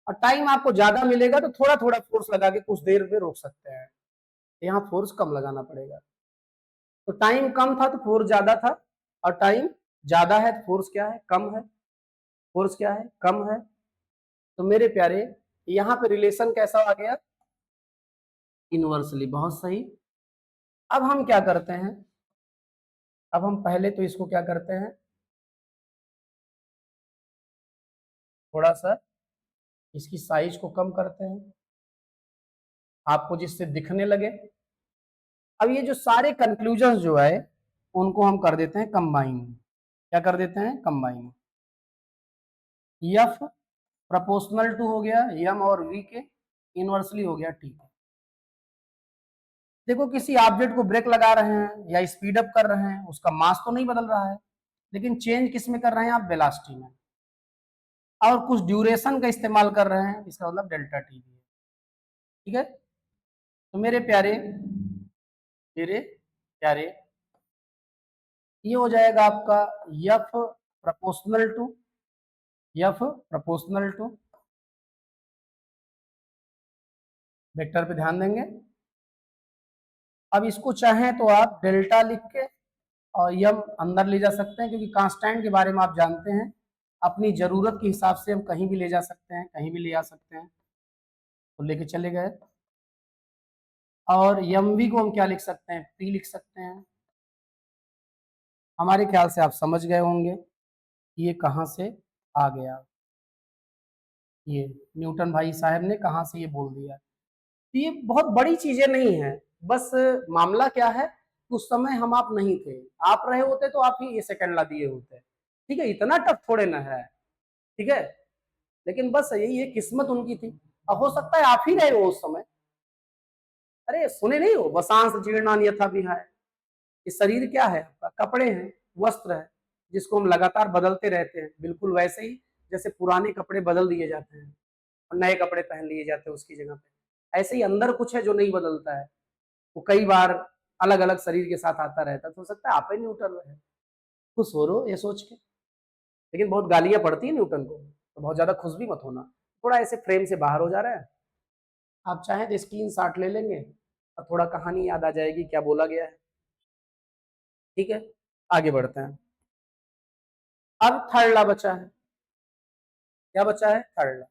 [SPEAKER 1] और टाइम आपको ज्यादा मिलेगा तो थोड़ा थोड़ा फोर्स लगा के कुछ देर में रोक सकते हैं, यहाँ फोर्स कम लगाना पड़ेगा। तो टाइम कम था तो फोर्स ज्यादा था, और टाइम ज्यादा है तो फोर्स क्या है, कम है, फोर्स क्या है, कम है। तो मेरे प्यारे यहाँ पे रिलेशन कैसा आ गया, इनवर्सली, बहुत सही। अब हम क्या करते हैं, अब हम पहले तो इसको क्या करते हैं, थोड़ा सा इसकी साइज को कम करते हैं आपको जिससे दिखने लगे। अब ये जो सारे कंक्लूजन जो है उनको हम कर देते हैं कंबाइन, क्या कर देते हैं, कंबाइन। एफ प्रोपोर्शनल टू हो गया यम और वी के, इनवर्सली हो गया टी। देखो किसी ऑब्जेक्ट को ब्रेक लगा रहे हैं या स्पीड अप कर रहे हैं, उसका मास तो नहीं बदल रहा है, लेकिन चेंज किस में कर रहे हैं आप, वेलोसिटी में, और कुछ ड्यूरेशन का इस्तेमाल कर रहे हैं, इसका मतलब डेल्टा टी भी है। ठीक है, तो मेरे प्यारे ये हो जाएगा आपका एफ प्रोपोर्शनल टू, वेक्टर पे ध्यान देंगे। अब इसको चाहें तो आप डेल्टा लिख के और यम अंदर ले जा सकते हैं, क्योंकि कांस्टेंट के बारे में आप जानते हैं, अपनी जरूरत के हिसाब से हम कहीं भी ले जा सकते हैं, कहीं भी ले आ सकते हैं, तो लेके चले गए। और यम वी को हम क्या लिख सकते हैं, पी लिख सकते हैं। हमारे ख्याल से आप समझ गए होंगे ये कहाँ से आ गया, ये न्यूटन भाई साहब ने कहाँ से ये बोल दिया। तो ये बहुत बड़ी चीजें नहीं है, बस मामला क्या है, उस समय हम आप नहीं थे, आप रहे होते तो आप ही ये सेकंड ला दिए होते। ठीक है, इतना टफ थोड़े ना है। ठीक है, लेकिन बस यही है, किस्मत उनकी थी। अब हो सकता है आप ही रहे हो उस समय। अरे सुने नहीं हो, वसांस जीर्णान यथा विहाय, ये शरीर क्या है आपका, कपड़े हैं, वस्त्र है, जिसको हम लगातार बदलते रहते हैं, बिल्कुल वैसे ही जैसे पुराने कपड़े बदल दिए जाते हैं और नए कपड़े पहन लिए जाते हैं उसकी जगह पे, ऐसे ही अंदर कुछ है जो नहीं बदलता है, वो कई बार अलग अलग शरीर के साथ आता रहता है। तो हो सकता है आप ही न्यूटन रहे, खुश हो रो ये सोच के। लेकिन बहुत गालियां पड़ती है न्यूटन को, तो बहुत ज्यादा खुश भी मत होना, थोड़ा ऐसे फ्रेम से बाहर हो जा रहा है। आप चाहें तो स्क्रीन शॉट ले लेंगे और थोड़ा कहानी याद आ जाएगी क्या बोला गया है। ठीक है, आगे बढ़ते हैं। अब थर्ड लॉ बचा है, क्या बचा है, third law.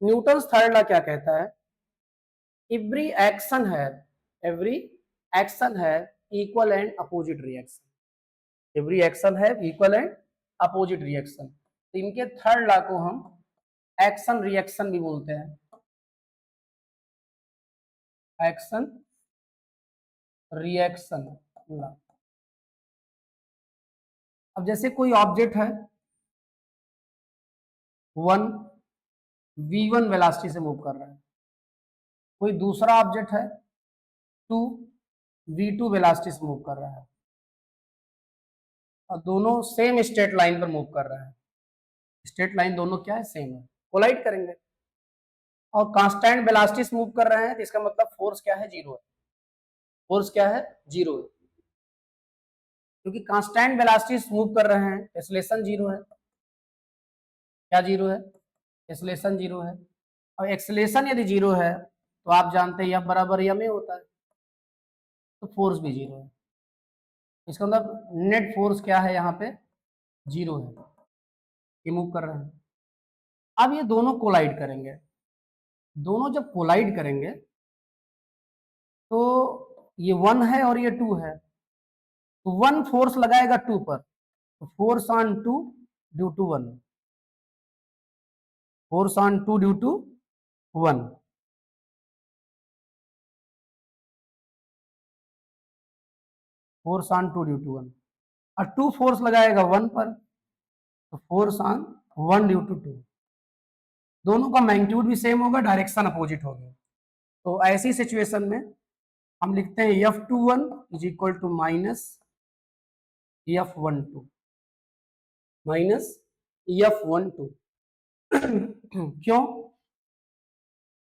[SPEAKER 1] Newton third law क्या कहता है, एवरी एक्शन है, एवरी एक्शन है equal and opposite reaction, every action है इक्वल एंड अपोजिट रिएक्शन। तो इनके थर्ड लॉ को हम एक्शन रिएक्शन भी बोलते हैं, एक्शन रिएक्शन लॉ। अब जैसे कोई ऑब्जेक्ट है, वन v1 वेलोसिटी से मूव कर रहा है, कोई दूसरा ऑब्जेक्ट है 2, v2 वेलोसिटी से मूव कर रहा है और दोनों सेम स्ट्रेट लाइन पर मूव कर रहा है। स्ट्रेट लाइन दोनों क्या है, सेम है, कोलाइड करेंगे। और कांस्टेंट वेलोसिटी से मूव कर रहे हैं तो इसका मतलब फोर्स क्या है, जीरो है। फोर्स क्या है, जीरो है, क्योंकि कांस्टेंट वेलोसिटी से मूव कर रहे हैं, एक्सेलरेशन जीरो है। क्या जीरो है, एक्सेलरेशन जीरो है। और एक्सेलरेशन यदि जीरो है तो आप जानते हैं F बराबर ma होता है, तो फोर्स भी जीरो है। इसका मतलब नेट फोर्स क्या है, यहाँ पे जीरो है, ये मूव कर रहे हैं। अब ये दोनों कोलाइड करेंगे, दोनों जब कोलाइड करेंगे तो ये 1 है और ये 2 है, तो 1 फोर्स लगाएगा 2 पर, तो force on 2 due to 1, force on 2 due to 1। Force on 2 due to 1 और 2 फोर्स लगाएगा 1 पर, तो फोर्स ऑन 1 ड्यू टू 2। दोनों का मैग्नीट्यूड भी सेम होगा, डायरेक्शन अपोजिट होगी। तो ऐसी सिचुएशन में हम लिखते हैं F21 is equal to minus F12 minus F12। क्यों,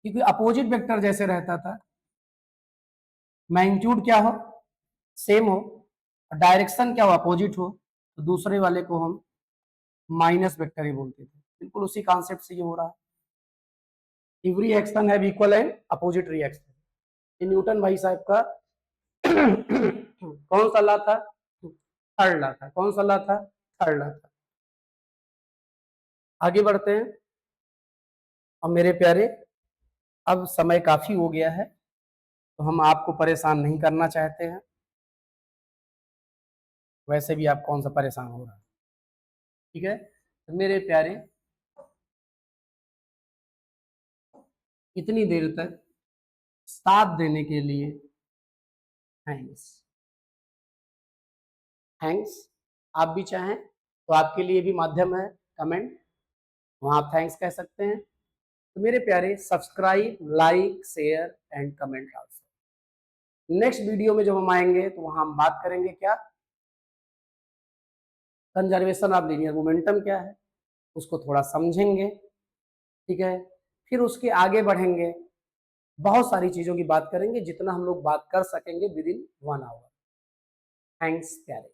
[SPEAKER 1] क्योंकि अपोजिट वेक्टर जैसे रहता था, मैग्नीट्यूड क्या हो, सेम हो, डायरेक्शन क्या हो, अपोजिट हो, तो दूसरे वाले को हम माइनस वेक्टर ही बोलते थे। बिल्कुल उसी कॉन्सेप्ट से ये हो रहा है। Every action have equal and opposite reaction. ये न्यूटन भाई साहब का कौन सा लॉ था, थर्ड लॉ था। कौन सा लॉ था, थर्ड लॉ था। आगे बढ़ते हैं। अब मेरे प्यारे, अब समय काफी हो गया है, तो हम आपको परेशान नहीं करना चाहते हैं। वैसे भी आप कौन सा परेशान हो रहा है, ठीक है। तो मेरे प्यारे, इतनी देर तक साथ देने के लिए थैंक्स। थैंक्स। आप भी चाहें तो आपके लिए भी माध्यम है कमेंट, वहां आप थैंक्स कह सकते हैं। तो मेरे प्यारे, subscribe, like, share and comment also. Next video में जब हम आएंगे तो वहां हम बात करेंगे क्या, कंजर्वेशन ऑफ लीनियर मोमेंटम क्या है, उसको थोड़ा समझेंगे, ठीक है। फिर उसके आगे बढ़ेंगे, बहुत सारी चीजों की बात करेंगे, जितना हम लोग बात कर सकेंगे विद इन 1 आवर। थैंक्स प्यारे।